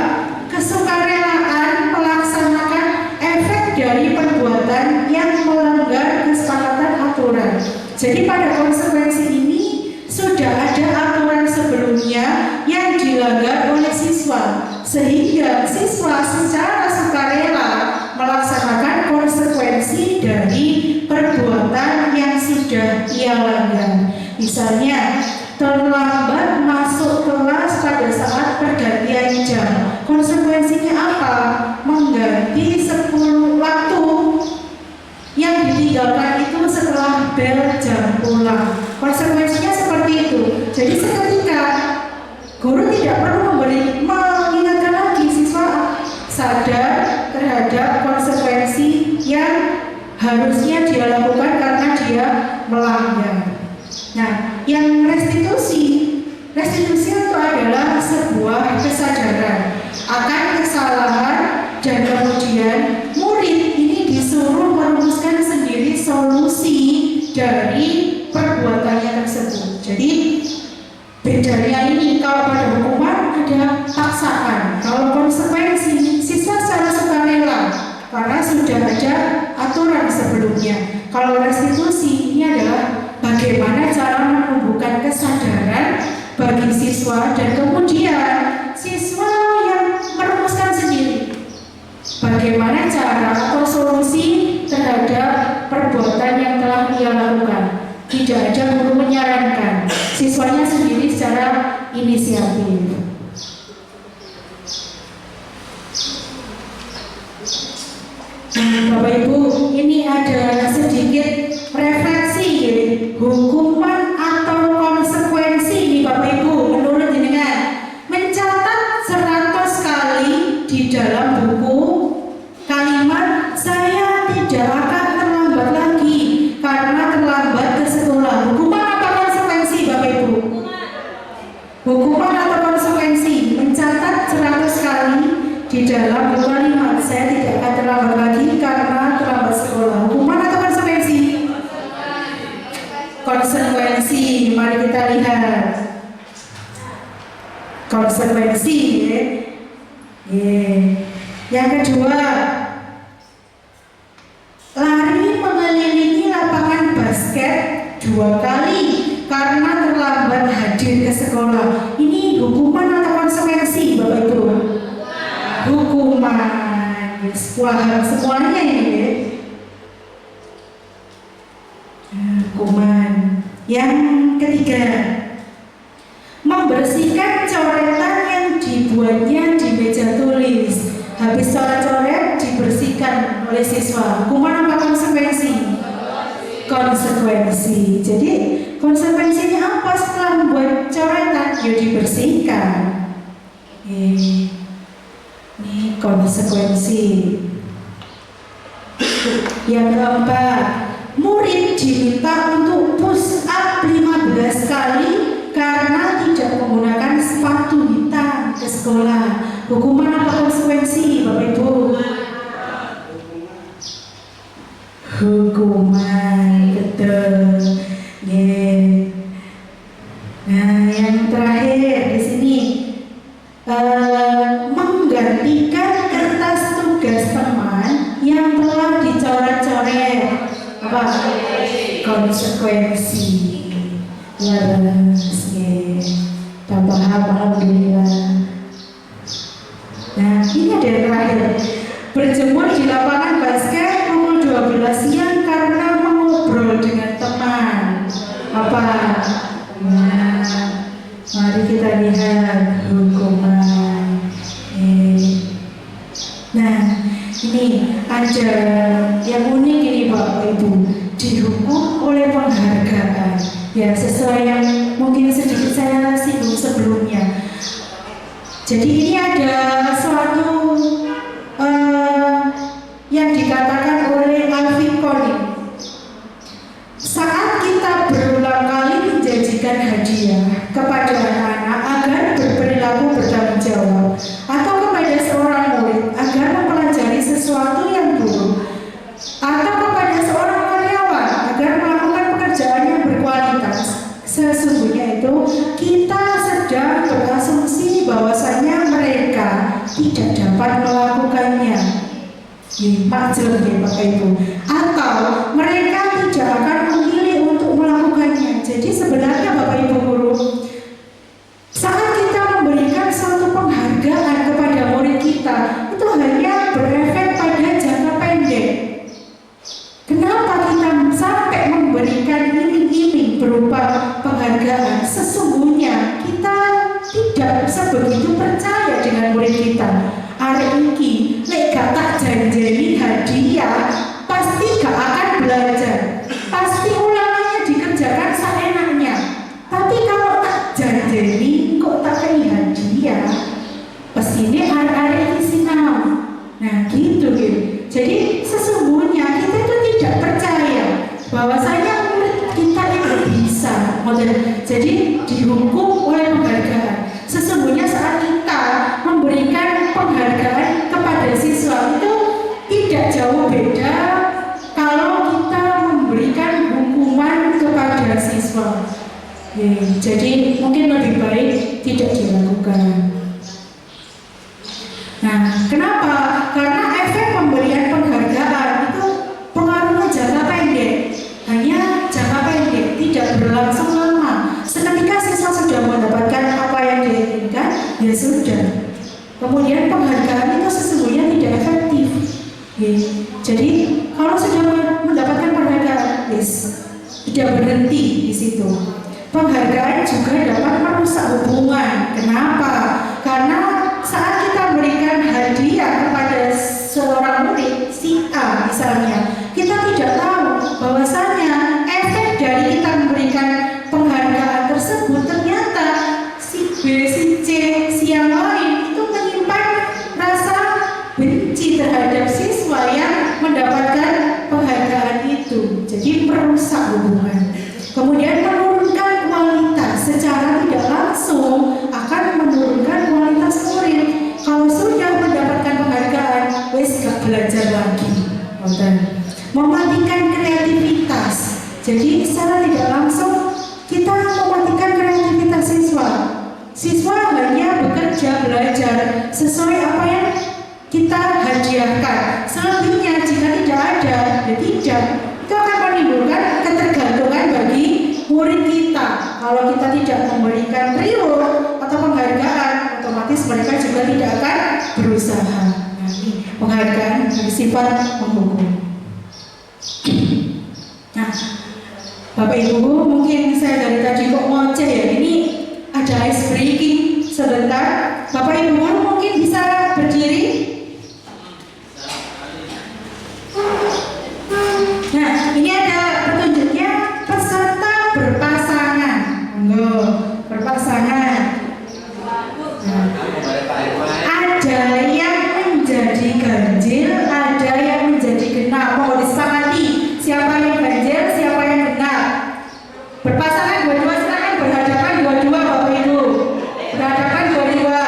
kesukarelaan melaksanakan efek dari perbuatan yang melanggar kesepakatan aturan. Jadi pada konsekuensi ini sudah ada aturan sebelumnya yang dilanggar oleh siswa, sehingga siswa secara sukarela melaksanakan konsekuensi dari perbuatan yang sudah ia langgar. Misalnya, terlambat masuk kelas pada saat pergantian jam. Konsekuensinya apa? Mengganti 10 waktu yang ditinggalkan itu setelah bel jam pulang. Konsekuensinya seperti itu. Jadi seketika guru tidak perlu mengingatkan lagi, siswa sadar terhadap konsekuensi yang harusnya dia lakukan karena dia melanggar. Nah, yang restitusi itu adalah sebuah kesadaran akan kesalahan dan kemudian murid ini disuruh merumuskan sendiri solusi dari perbuatannya tersebut. Jadi bedanya ini, kalau pada hukuman ada paksaan, kalau konsekuensi siswa secara sukarela karena sudah ada aturan sebelumnya. Kalau restitusi ini adalah bagaimana cara menumbuhkan kesadaran bagi siswa dan kemudian siswa yang merumuskan sendiri bagaimana cara atau solusi terhadap perbuatan yang telah ia lakukan. Tidak ada guru menyarankan, siswanya sendiri secara inisiatif. Bapak Ibu, ini ada sedikit refleksi ya, hukuman atau konsekuensi ini Bapak Ibu menurut jenengan. Mencatat 100 kali di dalam buku kalimat saya tidak akan terlambat lagi karena terlambat ke sekolah. Hukuman atau konsekuensi Bapak Ibu? Hukuman atau konsekuensi? Mencatat 100 kali di dalam buku kalimat saya tidak akan terlambat lagi karena terlambat sekolah. Hukuman atau konsekuensi? Konsekuensi. Mari kita lihat konsekuensi ya. Yang kedua, lari mengelilingi lapangan basket 2 kali karena terlambat hadir ke sekolah. Ini paham semuanya ini ya. Hukuman yang ketiga, membersihkan coretan yang dibuatnya di meja tulis. Habis coret-coret dibersihkan oleh siswa. Hukuman apa konsekuensi? Konsekuensi. Jadi konsekuensinya apa setelah membuat coretan? Ya dibersihkan. Ini konsekuensi. Yang keempat, murid diminta untuk push up 15 kali karena tidak menggunakan sepatu hitam ke sekolah. Hukuman apa konsekuensi, Bapak Ibu? Hukuman, betul. Nah, yang terakhir di sini menggantikan kertas tugas teman yang telah dicoret-coret. Apa? Konsekuensi. Tak paham, alhamdulillah. Nah, ini ada yang terakhir. Berjemur di lapangan basket pukul 12 siang karena mengobrol dengan teman. Apa? Nah, mari kita lihat hukuman. Nah, ini ada yang unik ini Bapak Ibu, dihukum oleh penghargaan. Ya, sesuai yang mungkin sedikit saya singgung sebelumnya. Jadi ini ada suatu yang dikatakan oleh Alvin Conning. Saat kita berulang kali menjanjikan hadiah kepada anak-anak agar berperilaku bertanggung jawab, atau kepada seorang murid agar mempelajari sesuatu yang buruk, atau kepada seorang karyawan agar melakukan pekerjaan yang berkualitas, sesungguhnya itu kita sedang berasumsi bahwasanya mereka tidak dapat melakukannya. Maklum ya Bapak Ibu, atau mereka tidak akan memilih untuk melakukannya. Jadi sebenarnya Bapak Ibu guru, saat kita memberikan suatu penghargaan kepada murid kita, itu hanya berefek pada jangka pendek. Kenapa kita sampai memberikan iming-iming berupa penghargaan? Sesungguhnya kita tidak sebegitu percaya dengan murid kita. Hari ini, lek gak tak janjeni hadiah, pasti gak akan belajar. Pasti ulangannya dikerjakan seenaknya. Tapi kalau tak janjeni, kok tak kayak hadiah, pasti ini hari-hari ini sinau. Nah gitu gitu. Jadi sesungguhnya kita itu tidak percaya bahwasanya murid kita itu bisa. Jadi dihukum oleh penghargaan. Sesungguhnya saat kita memberikan penghargaan kepada siswa itu tidak jauh beda kalau kita memberikan hukuman kepada siswa. Jadi mungkin lebih baik tidak dilakukan. Nah, kenapa? Karena efek pemberian penghargaan itu pengaruhnya jangka pendek, hanya jangka pendek, tidak berlangsung lama. Seketika siswa sudah mendapatkan apa yang diinginkan, ya sudah. Kemudian penghargaan itu sesungguhnya tidak efektif. Jadi kalau sudah mendapatkan penghargaan, sudah berhenti di situ. Penghargaan juga dapat merusak hubungan. Kenapa? Karena saat kita berikan hadiah kepada seorang murid, si A misalnya, kita tidak tahu bahwasanya efek dari kita memberikan penghargaan tersebut ternyata si B, si C, si yang lain itu menyimpan rasa benci terhadap siswa yang mendapatkan penghargaan itu. Jadi merusak hubungan. Kemudian menurunkan kualitas secara tidak langsung, akan menurunkan kualitas murid. Kalau sudah mendapatkan penghargaan, gak belajar lagi. Mematikan kreativitas. Jadi secara tidak langsung kita mematikan kreativitas siswa. Siswa hanya bekerja belajar sesuai apa yang kita hadiahkan. Selebihnya jika tidak ada, ya tidak. Itu akan menimbulkan ketergantungan bagi murid kita. Kalau kita tidak memberikan reward atau penghargaan, otomatis mereka juga tidak akan berusaha. Nah, penghargaan bersifat menghukum. Nah, Bapak Ibu, mungkin saya dari tadi kok ngoceh ya, ini ada ice breaking sebentar. Bapak Ibu mungkin bisa berdiri. Nah, ini ada petunjuknya peserta berpasangan. Monggo, berpasangan. Nah, ada yang menjadi ganjil, ada yang menjadi genap. Mau disepakati siapa yang ganjil, siapa yang genap. Berpasangan dua-dua, silakan berhadapan dua-dua Bapak Ibu. Berhadapan dua-dua.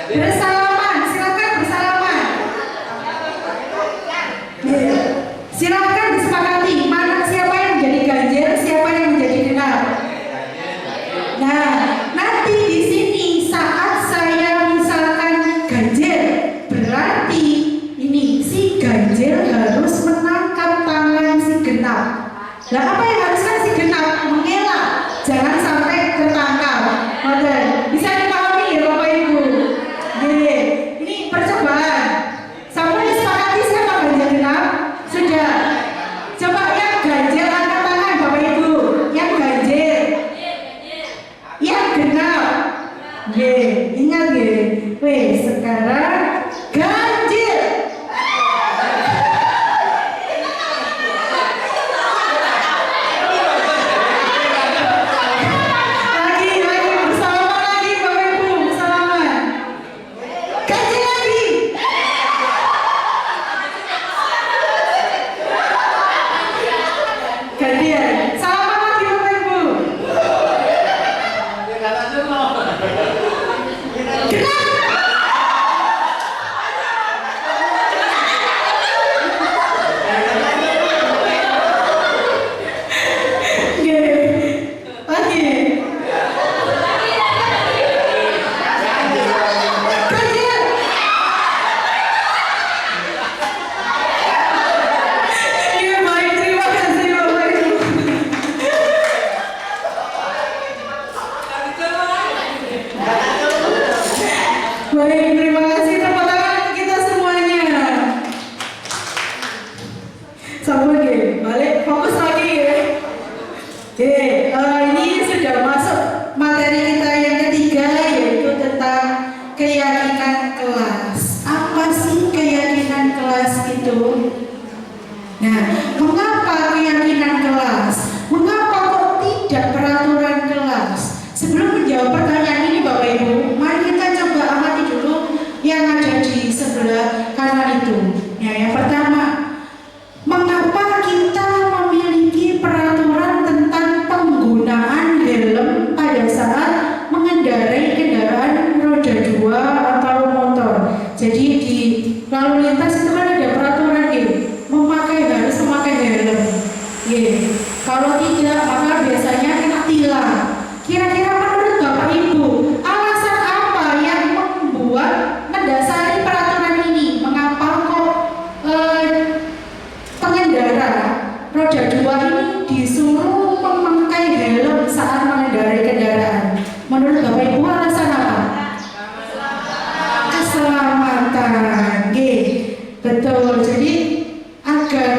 Bersalaman, silakan bersalaman. Silakan disepakati mana siapa yang menjadi ganjil, siapa yang menjadi genap. Nah, nanti di sini saat saya misalkan ganjil, berarti ini si ganjil harus menangkap tangan si genap. Nah, apa yang haruskan si genap? Mengelak, jangan sampai tertangkap. Oke, bisa dipahami ya Bapak Ibu? Oke, ini percobaan. Sampai disepakati siapa ganjil genap? Sudah. Coba yang ganjil angkat tangan Bapak Ibu. Yang ganjil. Yang genap. Ye, ingat ye. Weh, sekarang ganjil. Lagi bersalaman lagi Bapak Ibu, bersalaman. Ganjil lagi. Gantian. Salaman lagi Bapak Ibu. Genap. Oke. Lagi. Ganjil. Iya baik, terima kasih Bapak Ibu. Baik, terima kasih, tepuk tangan untuk kita semuanya. Sama lagi, balik fokus lagi ya. Oke, ini sudah masuk materi kita yang ketiga, yaitu tentang keyakinan kelas. Apa sih keyakinan kelas itu? Nah, mengapa keyakinan kelas? Mengapa kok tidak peraturan kelas? Sebelum menjawab pertanyaan ini Bapak Ibu, mari kita coba amati dulu yang ada di sebelah kanan itu. Ya, yang pertama, mengapa kita memiliki peraturan tentang penggunaan helm pada saat mengendarai kendaraan roda 2 atau motor? Jadi di lalu lintas itu kan ada peraturan gitu, harus memakai helm. Kalau tidak maka biasanya kena tilang. Kira-kira menurut Bapak Ibu, alasan apa yang membuat mendasari peraturan ini? Mengapa kok pengendara roda 2 ini disuruh memakai helm saat mengendarai kendaraan? Menurut Bapak Ibu alasan apa? Keselamatan. Betul. Jadi agar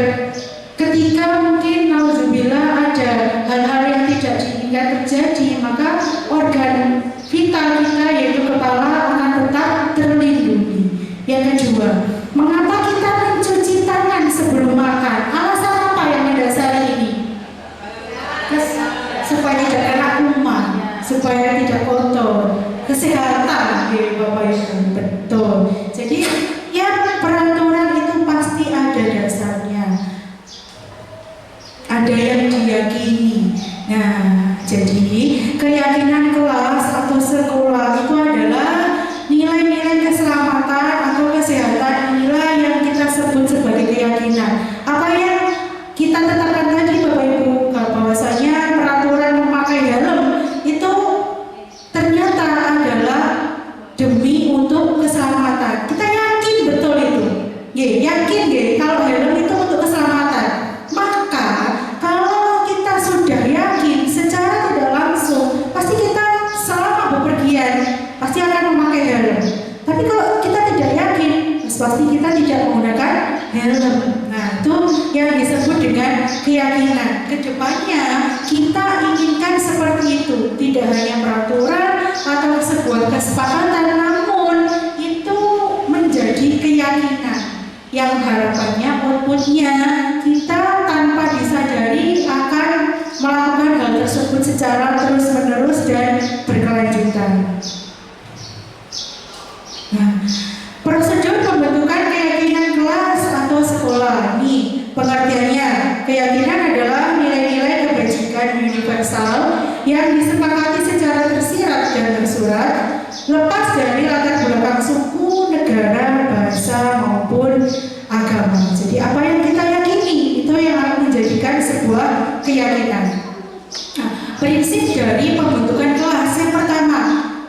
ketika mungkin nauzubillah ada hal-hal yang tidak diinginkan terjadi, maka organ vital kita yaitu kepala akan tetap terlindungi. Yang kedua, mengapa kita mencuci tangan sebelum makan? Alasan apa yang mendasari ini? Supaya tidak kena kuman, supaya tidak kotor, kesehatan, Bapak Ibu. Betul. Jadi ya peraturan itu pasti ada dasarnya, ada yang diyakini. Nah, jadi keyakinan kelas atau sekolah itu adalah nilai-nilai keselamatan atau kesehatan, nilai yang kita sebut sebagai keyakinan. Apa yang kita tetapkan tadi Bapak Ibu, bahwasanya peraturan memakai helm itu ternyata adalah demi untuk keselamatan. Kita yakin betul itu. Yakin kalau helm itu untuk keselamatan. Maka kalau kita sudah yakin secara tidak langsung, pasti kita selama bepergian pasti akan memakai helm. Tapi kalau kita tidak yakin, pasti kita tidak menggunakan helm. Nah, itu yang disebut dengan keyakinan. Kedepannya kita inginkan seperti itu, tidak hanya peraturan atau sebuah kesepakatan, namun itu menjadi keyakinan yang harapannya outputnya kita tanpa disadari akan melakukan hal tersebut secara terus-menerus dan berkelanjutan. Nah, prosedur pembentukan keyakinan kelas atau sekolah. Nih, pengertiannya, keyakinan adalah nilai-nilai kebajikan universal yang disepakati secara tersirat dan tersurat, lepas dari latar belakang suku, negara, bahasa maupun agama. Jadi apa yang kita yakini itu yang akan menjadikan sebuah keyakinan. Nah, prinsip dari pembentukan kelas yang pertama,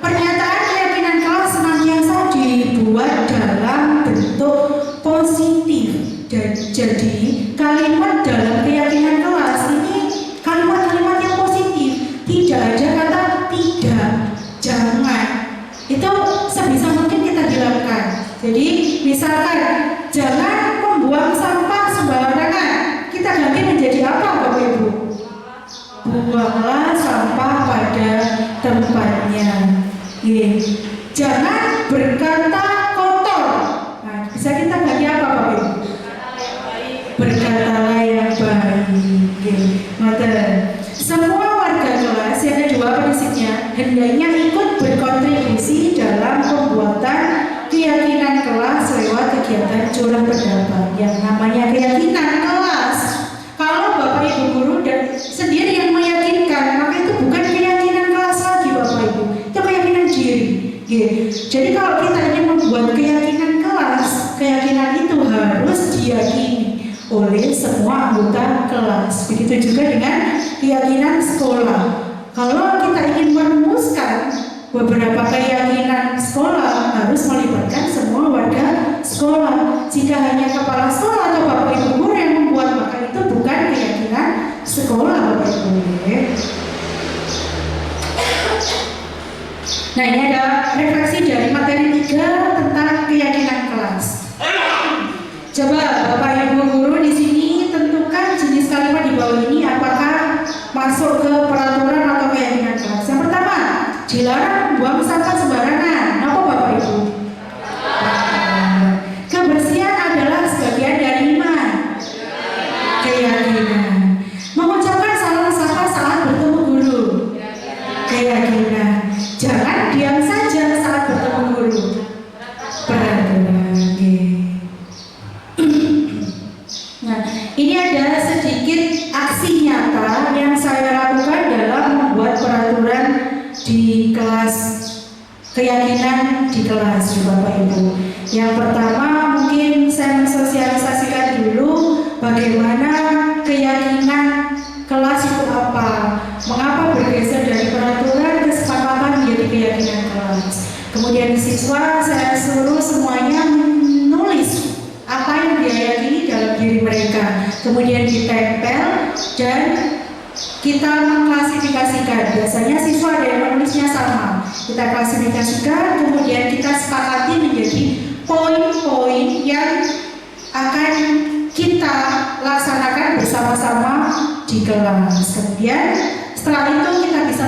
pernyataan keyakinan kelas senantiasa dibuat dalam bentuk positif. Dan jadi kalimat dalam keyakinan kelas ini kalimat-kalimat yang positif, tidak ada kata tidak, jangan. Itu sebisa mungkin kita dilakukan. Jadi misalkan jangan membuang sampah sembarangan, kita ganti menjadi apa Bapak Ibu? Buanglah sampah pada tempatnya. Jangan berkata kotor. Nah, bisa kita ganti apa Bapak Ibu? Berkatalah yang baik. Semua warga kelas yang kedua prinsipnya hendaknya ikut berkontribusi dalam pembuatan keyakinan kelas lewat kegiatan curah pendapat. Yang namanya keyakinan kelas, kalau Bapak Ibu guru dan sendiri yang meyakinkan, maka itu bukan keyakinan kelas lagi Bapak Ibu, itu keyakinan diri. Jadi kalau kita ingin membuat keyakinan kelas, keyakinan itu harus diyakini oleh semua anggota kelas. Begitu juga dengan keyakinan sekolah. Kalau kita ingin merumuskan beberapa keyakinan sekolah, harus melibatkan semua warga sekolah. Jika hanya kepala sekolah atau Bapak Ibu guru yang membuat, maka itu bukan keyakinan sekolah Bapak Ibu. Nah, ini ada refleksi dari materi 3 tentang keyakinan kelas. Coba Bapak Ibu guru di sini tentukan jenis kalimat di bawah ini apakah masuk ke peraturan atau keyakinan kelas. Yang pertama, dilarang buang sampah sembarangan. Apa Bapak Ibu? Kebersihan adalah sebagian dari iman. Keyakinan. Mengucapkan salam sapa saat bertemu guru. Keyakinan. Jangan diam saja saat bertemu guru. Peraturan. Nah, ini ada sedikit aksi nyata yang saya lakukan dalam membuat peraturan di kelas, keyakinan di kelas Bapak Ibu. Yang pertama mungkin saya mensosialisasikan dulu bagaimana keyakinan kelas itu apa, mengapa bergeser dari peraturan kesepakatan menjadi keyakinan kelas. Kemudian siswa saya suruh semuanya menulis apa yang dia yakini dalam diri mereka, kemudian ditempel dan kita mengklasifikasikan. Biasanya siswa ada yang menulisnya sama, kita klasifikasikan, kemudian kita sepakati menjadi poin-poin yang akan kita laksanakan bersama-sama di kelas. Kemudian setelah itu kita bisa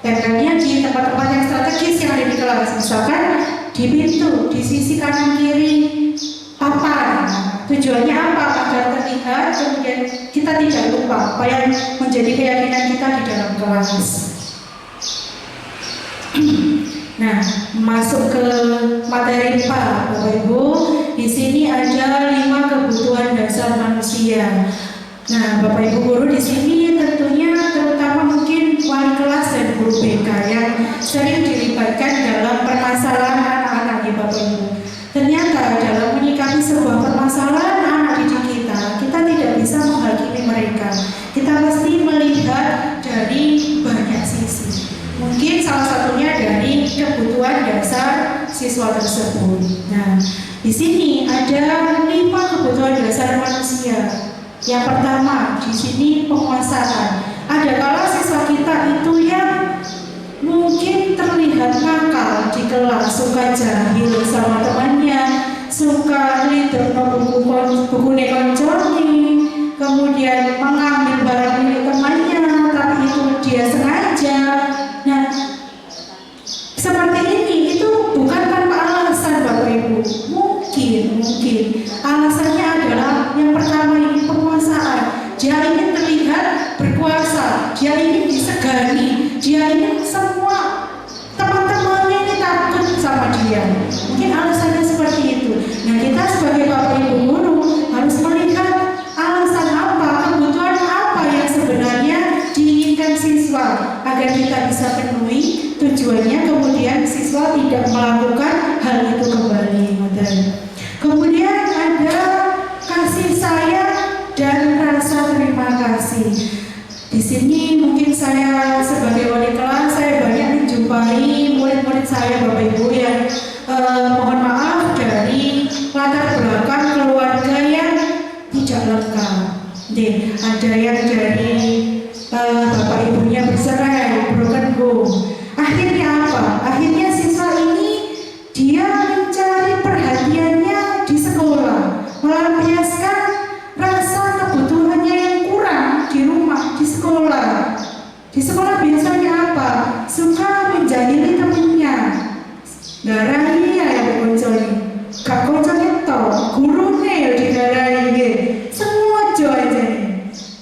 tempelnya di tempat-tempat yang strategis yang ada di kelas, misalkan di pintu, di sisi kanan kiri papan. Tujuannya apa? Agar terlihat, kemudian kita tidak lupa apa yang menjadi keyakinan kita di dalam kelas. Nah, masuk ke materi 4, Bapak Ibu. Di sini ada 5 kebutuhan dasar manusia. Nah, Bapak Ibu guru di sini tentunya terutama mungkin wali kelas dan guru BK yang sering dilibatkan dalam permasalahan anak-anak di Bapak Ibu. Ternyata dalam menyikapi sebuah permasalahan anak didik kita tidak bisa menghakimi mereka. Kita mesti melihat dari banyak sisi. Mungkin salah satunya dari kebutuhan dasar siswa tersebut. Nah, di sini ada 5 kebutuhan dasar manusia. Yang pertama, di sini penguasaan. Ada kala siswa kita itu yang mungkin terlihat nakal di kelas, suka jahil sama temannya, suka ngelidokno buku koncone, kemudian mengambil barang milik temannya, tapi itu dia sengaja. Nah, seperti ini itu bukan tanpa alasan Bapak Ibu. Mungkin alasannya adalah yang pertama ini penguasaan. Dia ingin terlihat berkuasa, dia ingin disegani, dia ingin semua teman-temannya ini takut sama dia. Mungkin alasannya seperti itu. Nah, kita sebagai Bapak Ibu guru harus melihat alasan apa, kebutuhan apa yang sebenarnya diinginkan siswa agar kita bisa penuhi tujuannya, kemudian siswa tidak melakukan hal itu kembali. Kemudian ada kasih sayang dan rasa terima kasih. Di sini mungkin saya sebagai wali kelas, saya banyak menjumpai murid-murid saya Bapak Ibu yang mohon maaf dari latar belakang keluarga yang tidak lengkap. Ada yang dari Bapak Ibunya bercerai, broken home. Akhirnya apa? Akhirnya siswa ini dia mencari perhatiannya di sekolah, melampiaskan rasa kebutuhannya yang kurang di rumah, di sekolah. Di sekolah biasanya apa? Suka menjahili temannya, garai ya koncone, gak koncone toh, gurune ya digarai, semua aja.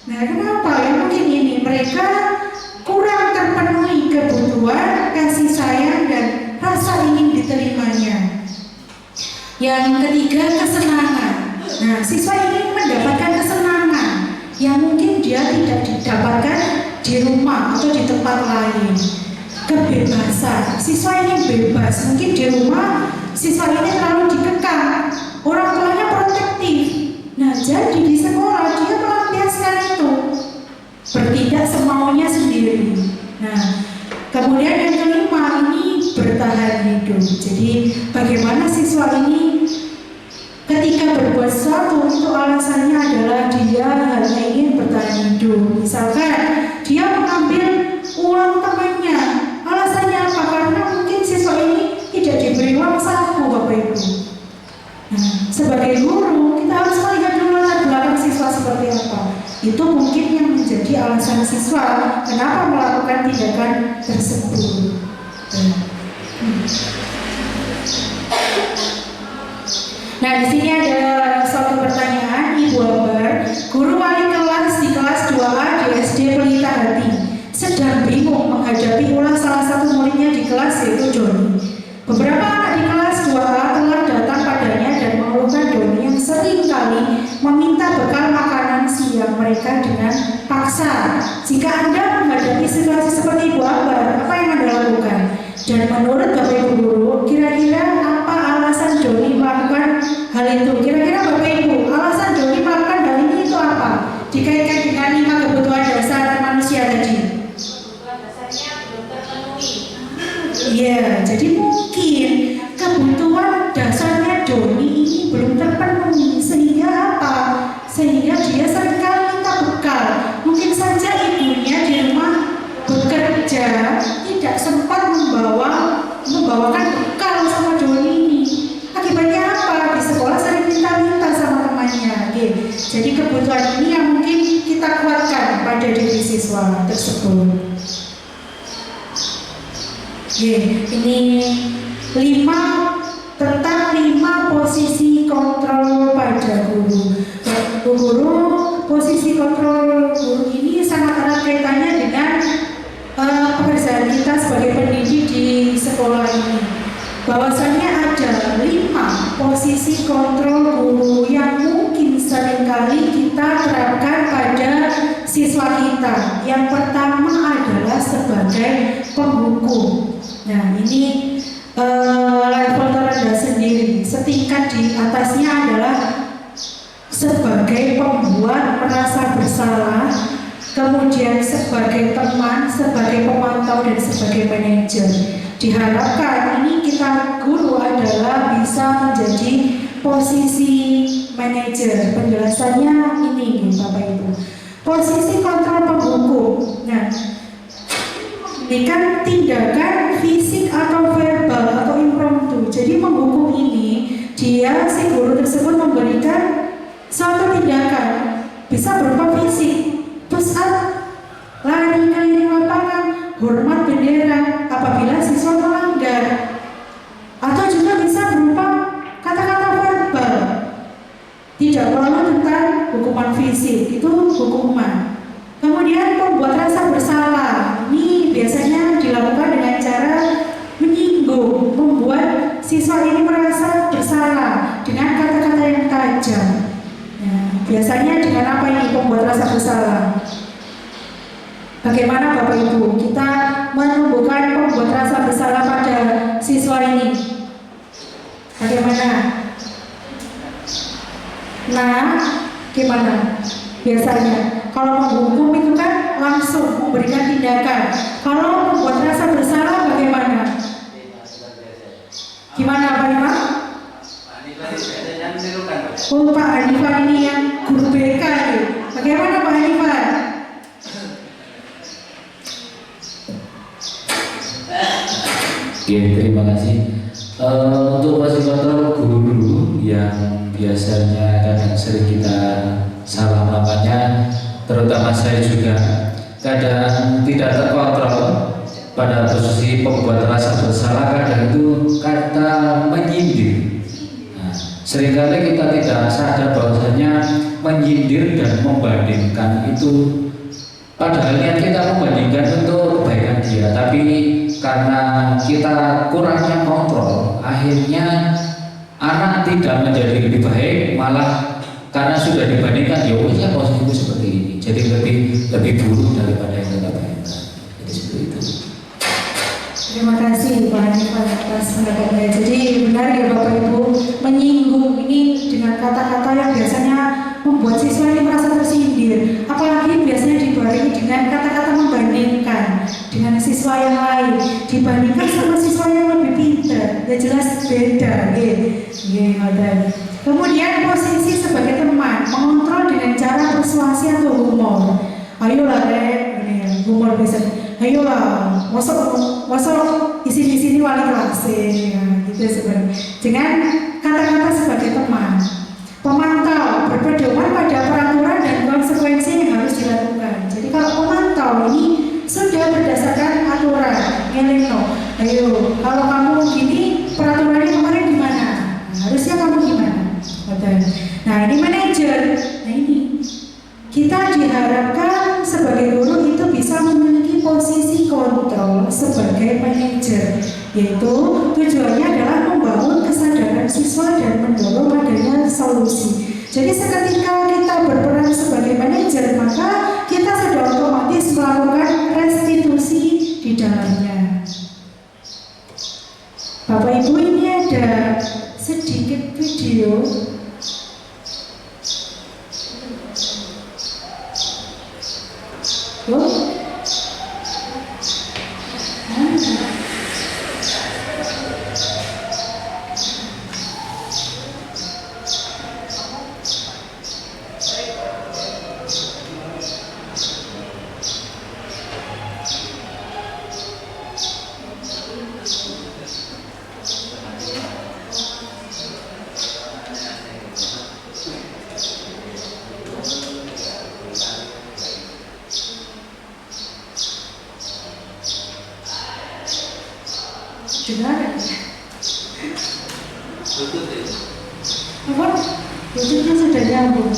Nah, kenapa? Ya mungkin ini mereka kurang terpenuhi kebutuhan kasih sayang dan rasa ingin diterimanya. Yang ketiga, kesenangan. Nah, siswa ingin mendapatkan kesenangan yang mungkin dia tidak didapatkan di rumah atau di tempat lain. Kebebasan, siswa ingin bebas. Mungkin di rumah siswa ini terlalu dikekang, orang tuanya protektif. Nah, jadi di sekolah dia melampiaskan itu, bertindak semaunya sendiri. Nah, kemudian yang kelima ini bertahan hidup. Jadi bagaimana siswa ini ketika berbuat sesuatu itu alasannya adalah dia hanya ingin bertahan hidup. Misalkan dia mengambil uang temannya, alasannya apa? Karena mungkin siswa ini tidak diberi uang saku Bapak Ibu. Nah, sebagai guru kita harus melihat dulu latar belakang siswa seperti apa. Itu mungkin yang menjadi alasan siswa kenapa melakukan tindakan tersebut. Nah, di sini ada suatu pertanyaan, Ibu Ambar, guru wali kelas di kelas 2A di SD Pelita Hati sedang bingung menghadapi ulah salah satu muridnya di kelas yaitu Doni. Beberapa anak di kelas 2A telah datang padanya dan mengeluhkan Doni yang sering kali meminta bekal makanan siang mereka dengan paksa. Jika Anda menghadapi situasi seperti Ibu Ambar, apa yang Anda lakukan? Dan menurut Bapak Ibu guru, kira-kira apa alasan Doni melakukan hal itu? Kira-kira Bapak Ibu, alasan Doni melakukan hal ini itu apa? Dikaitkan dengan 5 kebutuhan dasar manusia tadi. Kebutuhan dasarnya belum terpenuhi. Iya, jadi mungkin kebutuhan dasarnya Doni ini belum terpenuhi, sehingga apa? Sehingga dia seringkali minta bekal. Mungkin saja ibunya di rumah bekerja tidak sempat membawakan bekal sama Doni ini. Akibatnya apa? Di sekolah sering minta-minta sama temannya. Jadi kebutuhan ini yang mungkin kita kuatkan pada diri siswa tersebut. Ini 5 posisi kontrol pada guru. Posisi kontrol guru ini sangat erat kaitannya dengan pekerjaan kita sebagai pendidik di sekolah ini. Bahwasannya ada 5 posisi kontrol guru yang mungkin seringkali kita terapkan pada siswa kita. Yang pertama adalah sebagai penghukum. Nah, ini level terendah sendiri. Setingkat di atasnya adalah sebagai pembuat merasa bersalah, kemudian sebagai teman, sebagai pemantau, dan sebagai manajer. Diharapkan ini kita guru adalah bisa menjadi posisi manajer. Penjelasannya ini Bapak Ibu. Posisi kontrol penghukum. Nah, ini kan tindakan fisik atau verbal atau impromptu. Jadi menghukum ini dia bisa berupa fisik, push up, lari keliling lapangan, hormat bendera apabila siswa melanggar, atau juga bisa berupa kata-kata verbal. Tidak melulu tentang hukuman fisik, itu hukuman. Kemudian membuat rasa bersalah, ini biasanya dilakukan dengan cara menyinggung, membuat siswa ini merasa bersalah dengan kata-kata yang tajam. Nah, biasanya dengan apa ini membuat rasa bersalah? Bagaimana Bapak Ibu kita menumbuhkan membuat rasa bersalah pada siswa ini? Bagaimana? Nah, gimana? Biasanya kalau menghukum itu kan langsung memberikan tindakan. Kalau membuat rasa bersalah bagaimana? Gimana Pak Hanifah? Oh Pak Hanifah ini yang guru BK ini. Bagaimana Pak Hanifah? Oke, terima kasih. Untuk fasilitator guru yang biasanya kadang sering kita salah melakukannya, terutama saya juga kadang tidak terkontrol pada posisi pembuat rasa bersalah, kadang itu kata menyindir. Nah, seringkali kita tidak sadar bahwasanya menyindir dan membandingkan itu padahal niat kita membandingkan untuk kebaikan dia, tapi karena kita kurangnya kontrol, akhirnya anak tidak menjadi lebih baik, malah karena sudah dibandingkan, ya usia posisiku seperti ini, jadi lebih buruk daripada yang kita bayangkan. Jadi seperti itu. Terima kasih Pak Hanifah atas pendapatnya. Jadi benar ya Bapak Ibu, menyinggung ini dengan kata-kata yang biasanya membuat siswa ini merasa tersindir, apalagi biasanya dibarengi dengan kata-kata membandingkan dengan siswa yang lain, dibandingkan sama siswa yang lebih pintar, ya jelas beda, Kemudian posisi sebagai teman, mengontrol dengan cara persuasi atau humor. Ayolah ini humor bisa. Ayolah, masuk di sini wali kelas, gitu sebenarnya. Dengan kata-kata sebagai teman, pemantau, berpedoman pada peraturan dan konsekuensi yang harus dilakukan. Jadi kalau pemantau ini sudah berdasarkan aturan, ayo, kalau kamu gini, peraturannya kemarin gimana? Harusnya kamu gimana? Nah ini manajer, nah ini kita diharapkan sebagai guru itu bisa memiliki posisi kontrol sebagai manajer, yaitu tujuannya adalah membangun kesadaran siswa dan mendorong adanya solusi. Jadi seketika kita berperan sebagai manajer, maka kita sudah otomatis melakukan restitusi di dalamnya. Bapak Ibu, ini ada sedikit video. Dengar ya? Apa? Bluetoothnya sudah nyambung.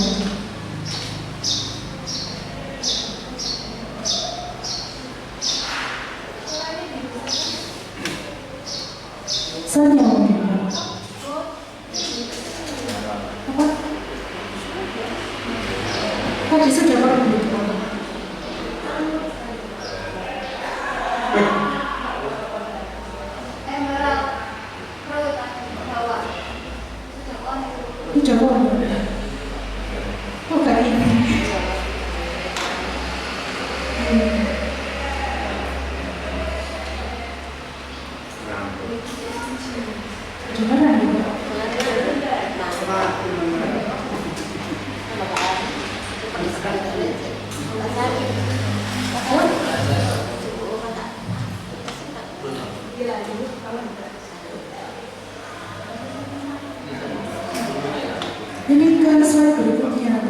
Saya nyambung. Apa? Tadi sudah pakai Bluetooth. Ini kan slide berikutnya.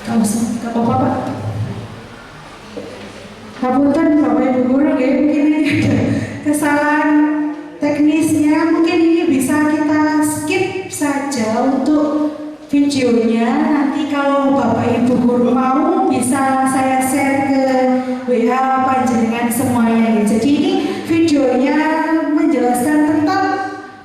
Gak usah, gak apa-apa Pak. Kapunten Bapak Ibu Guru ya, mungkin ini ada kesalahan teknisnya, mungkin ini bisa kita skip saja untuk videonya. Nanti kalau Bapak Ibu Guru mau bisa saya share ke WA panjenengan semuanya ya. Jadi ini videonya menjelaskan tentang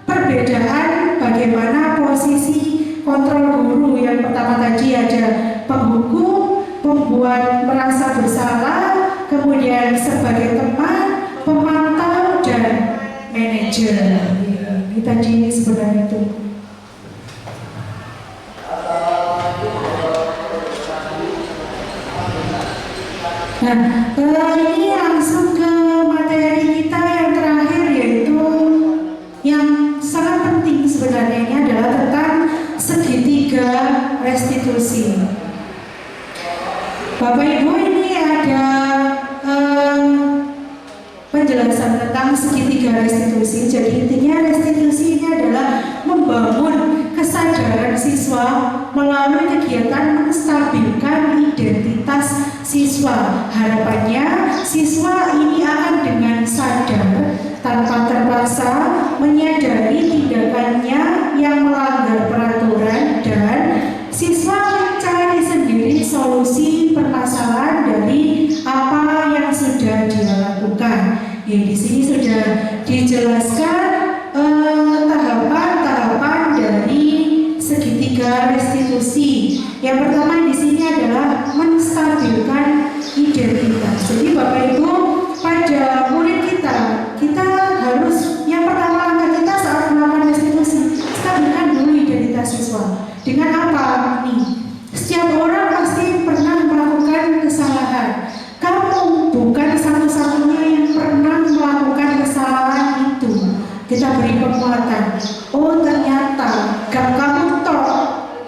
perbedaan bagaimana posisi kontrol guru. Yang pertama tadi ada penghukum, pembuat merasa bersalah, kemudian sebagai teman, pemantau, dan manajer. Ini tadi sebenarnya itu. Nah, ini langsung ke materi kita yang terakhir, yaitu yang sangat penting sebenarnya. Ini adalah tentang segitiga restitusi. Bapak Ibu, ini ada penjelasan tentang segitiga restitusi. Jadi intinya restitusi ini adalah membangun kesadaran siswa melalui kegiatan menstabilkan identitas siswa. Harapannya siswa ini akan dengan sadar tanpa terpaksa menyadari tindakannya yang melanggar peraturan, dan siswa mencari sendiri solusi permasalahan dari apa yang sudah dia lakukan. Ya, di sini sudah dijelaskan tahapan-tahapan dari segitiga restitusi. Yang pertama di sini adalah menstabilkan identitas. Jadi Bapak Ibu, pada murid kita harus, yang pertama langkah kita saat melakukan restitusi, stabilkan dulu identitas siswa. Dengan apa nih? Setiap orang pasti pernah melakukan kesalahan. Kamu bukan satu-satunya yang pernah melakukan kesalahan itu. Kita beri penguatan. Oh, ternyata gak kamu toh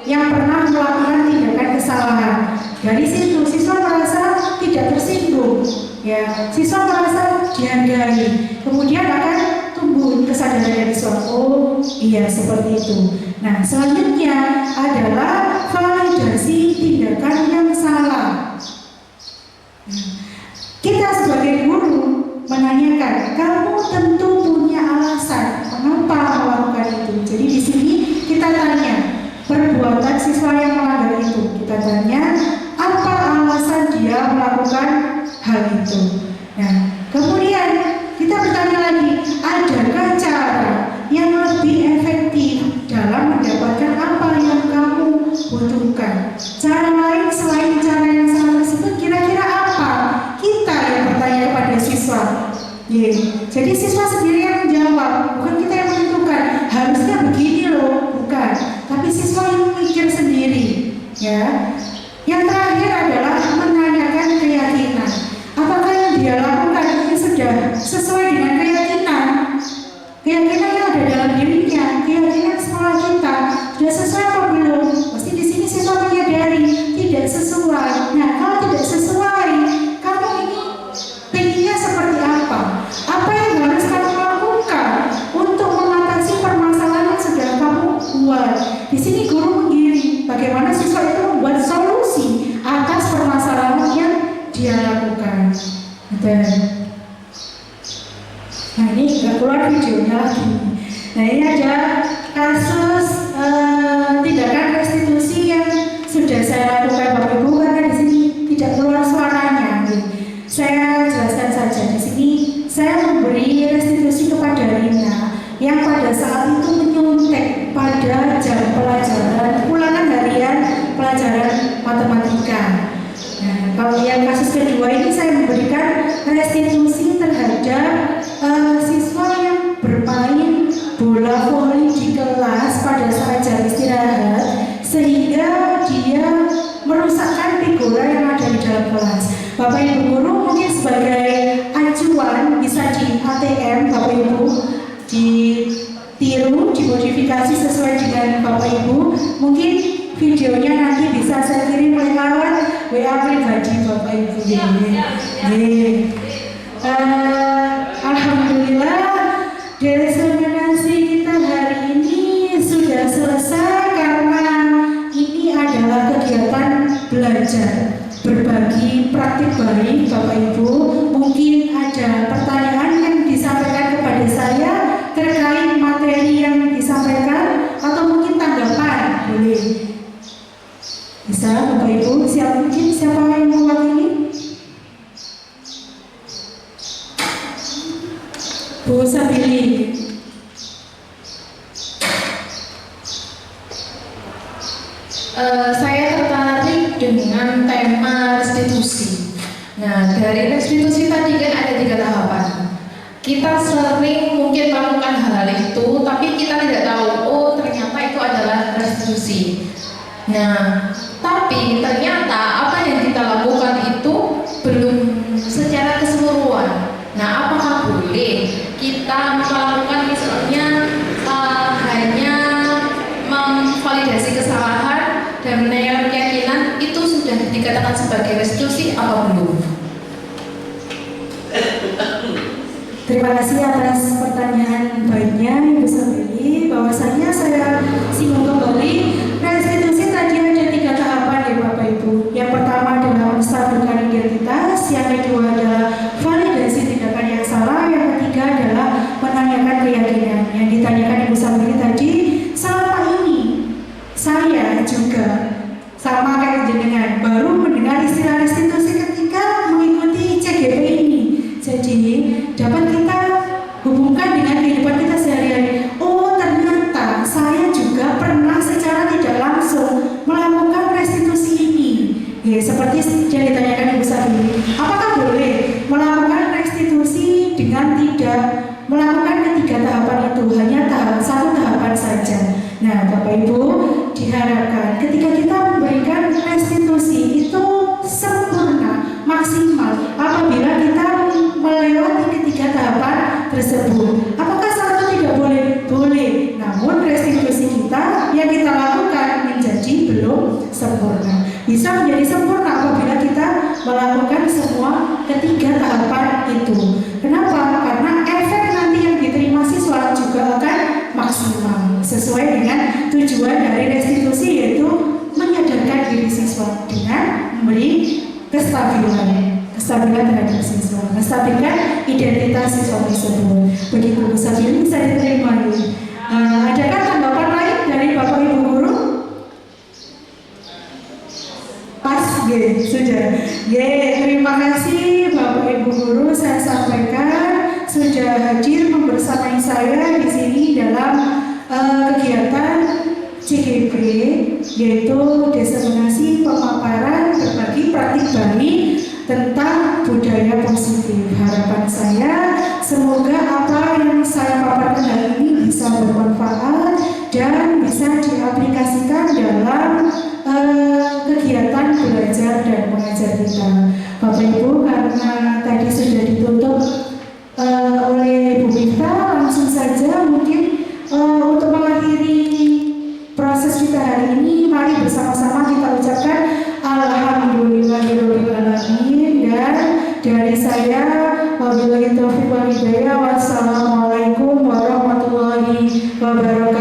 yang pernah melakukan tindakan kesalahan. Dari situ siswa merasa tidak tersinggung, ya. Siswa merasa dihargai. Kemudian akan tumbuh kesadaran dari siswa. Oh, iya seperti itu. Nah, selanjutnya adalah validasi tindakan yang salah. Kita sebagai guru menanyakan, kamu tentu punya alasan mengapa melakukan itu. Jadi di sini kita tanya perbuatan siswa yang melanggar itu. Kita tanya apa alasan dia melakukan hal itu. Nah, kemudian kita bertanya lagi, adakah cara yang lebih efektif dalam mendapatkan apa yang kamu butuhkan? Cara lain selain cara yang salah tersebut kira-kira apa? Kita yang bertanya kepada siswa. Jadi siswa sendiri yang menjawab, bukan kita yang menentukan harusnya begini loh, bukan. Tapi siswa yang mikir sendiri, ya. Yang terakhir adalah menanyakan keyakinan. Apakah yang dia lakukan ini sudah sesuai dengan keyakinan? Keyakinan yang ada dalam dirinya, keyakinan sekolah kita sudah sesuai apa belum? Pasti di sini siswa menyadari tidak sesuai. Nah, kalau tidak sesuai, kamu ini pengennya seperti apa? Apa yang harus kamu lakukan untuk mengatasi permasalahan yang sudah kamu buat? Di sini guru menggiring bagaimana siswa itu membuat solusi atas permasalahan yang dia lakukan. Nah, ini nggak keluar videonya lagi. Nah, ini ada kasus tindakan restitusi yang sudah saya lakukan Bapak Ibu, karena di sini tidak keluar suaranya. Saya jelaskan saja di sini. Saya memberi restitusi kepada Rina yang pada saat itu menyuntek pada jam pelajaran ulangan harian pelajaran matematika. Nah, kalau yang kasus kedua ini saya memberikan restitusi terhadap siswa yang bermain bola voli di kelas pada saat jam istirahat, sehingga dia merusakkan figura yang ada di dalam kelas. Bapak Ibu guru mungkin sebagai acuan bisa di ATM Bapak Ibu, ditiru, dimodifikasi sesuai dengan Bapak Ibu. Mungkin videonya nanti bisa saya kirim lewat WA pribadi Bapak Ibu. Alhamdulillah, delegasi kita hari ini sudah selesai karena ini adalah kegiatan belajar, berbagi praktik baik Bapak Ibu. Mungkin ada pertanyaan yang disampaikan kepada saya terkait materi yang disampaikan, atau mungkin tanggapan, boleh. Bisa Bapak Ibu, mungkin siapa yang mewakili? Bu Sabili. Saya tertarik dengan tema restitusi. Nah, dari restitusi tadi kan ada 3 tahapan. Kita sering mungkin melakukan hal itu, tapi kita tidak tahu, oh ternyata itu adalah restitusi. Nah, tapi ternyata apa yang kita lakukan itu belum secara keseluruhan. Nah, apakah boleh kita melakukan misalnya hanya memvalidasi kesalahan dan menaikkan keyakinan itu sudah dikatakan sebagai restitusi apa belum? Terima kasih atas pertanyaan baiknya Ibu Sabili. Bahwasanya saya singgung kembali, restitusi tadi ada 3 tahapan ya Bapak Ibu. Yang pertama adalah menstabilkan identitas, yang kedua adalah validasi tindakan yang salah, yang ketiga adalah menanyakan keyakinan. Yang ditanyakan Ibu Sabili tadi, selama ini saya juga sama kayak jenengan baru mendengar istilah restitusi ketika mengikuti CGP ini. Jadi dapat kita hubungkan dengan kehidupan kita sehari-hari. Oh ternyata saya juga pernah secara tidak langsung melakukan restitusi ini. Ya, seperti yang ditanyakan Ibu Sabili, apakah boleh melakukan restitusi dengan tidak melakukan ketiga tahapan itu, hanya satu tahapan saja. Nah Bapak Ibu, diharapkan ketika kita memberikan restitusi itu sempurna, maksimal apabila kita melewati ketiga tahapan tersebut. Apakah satu tidak boleh? Boleh. Namun restitusi kita yang kita lakukan menjadi belum sempurna. Bisa menjadi sempurna apabila kita melakukan semua ketiga tahapan itu. Kenapa? Karena efek nanti yang diterima siswa juga akan maksimal sesuai dengan tujuan dari restitusi, yaitu menyadarkan diri siswa dengan memberi kestabilan terhadap siswa, menstabilkan identitas siswa tersebut. Begitu Bu Sabili, bisa diterima. Adakah tanggapan lain dari Bapak Ibu guru? Pas, sudah. Terima kasih Bapak Ibu guru, saya sampaikan sudah hadir membersamai saya di sini dalam kegiatan CGP, yaitu diseminasi pemaparan berbagi praktik baik tentang budaya positif. Harapan saya semoga apa yang saya paparkan hari ini bisa bermanfaat dan bisa diaplikasikan dalam kegiatan belajar dan mengajar kita. Bapak Ibu, karena tadi sudah ditutup oleh Bu Mifta, langsung saja mungkin untuk mengakhiri proses kita hari ini, mari bersama-sama kita ucapkan Alhamdulillahirabbil alamin. Dan dari saya, wabillahi taufiq wal hidayah. Wassalamualaikum warahmatullahi wabarakatuh.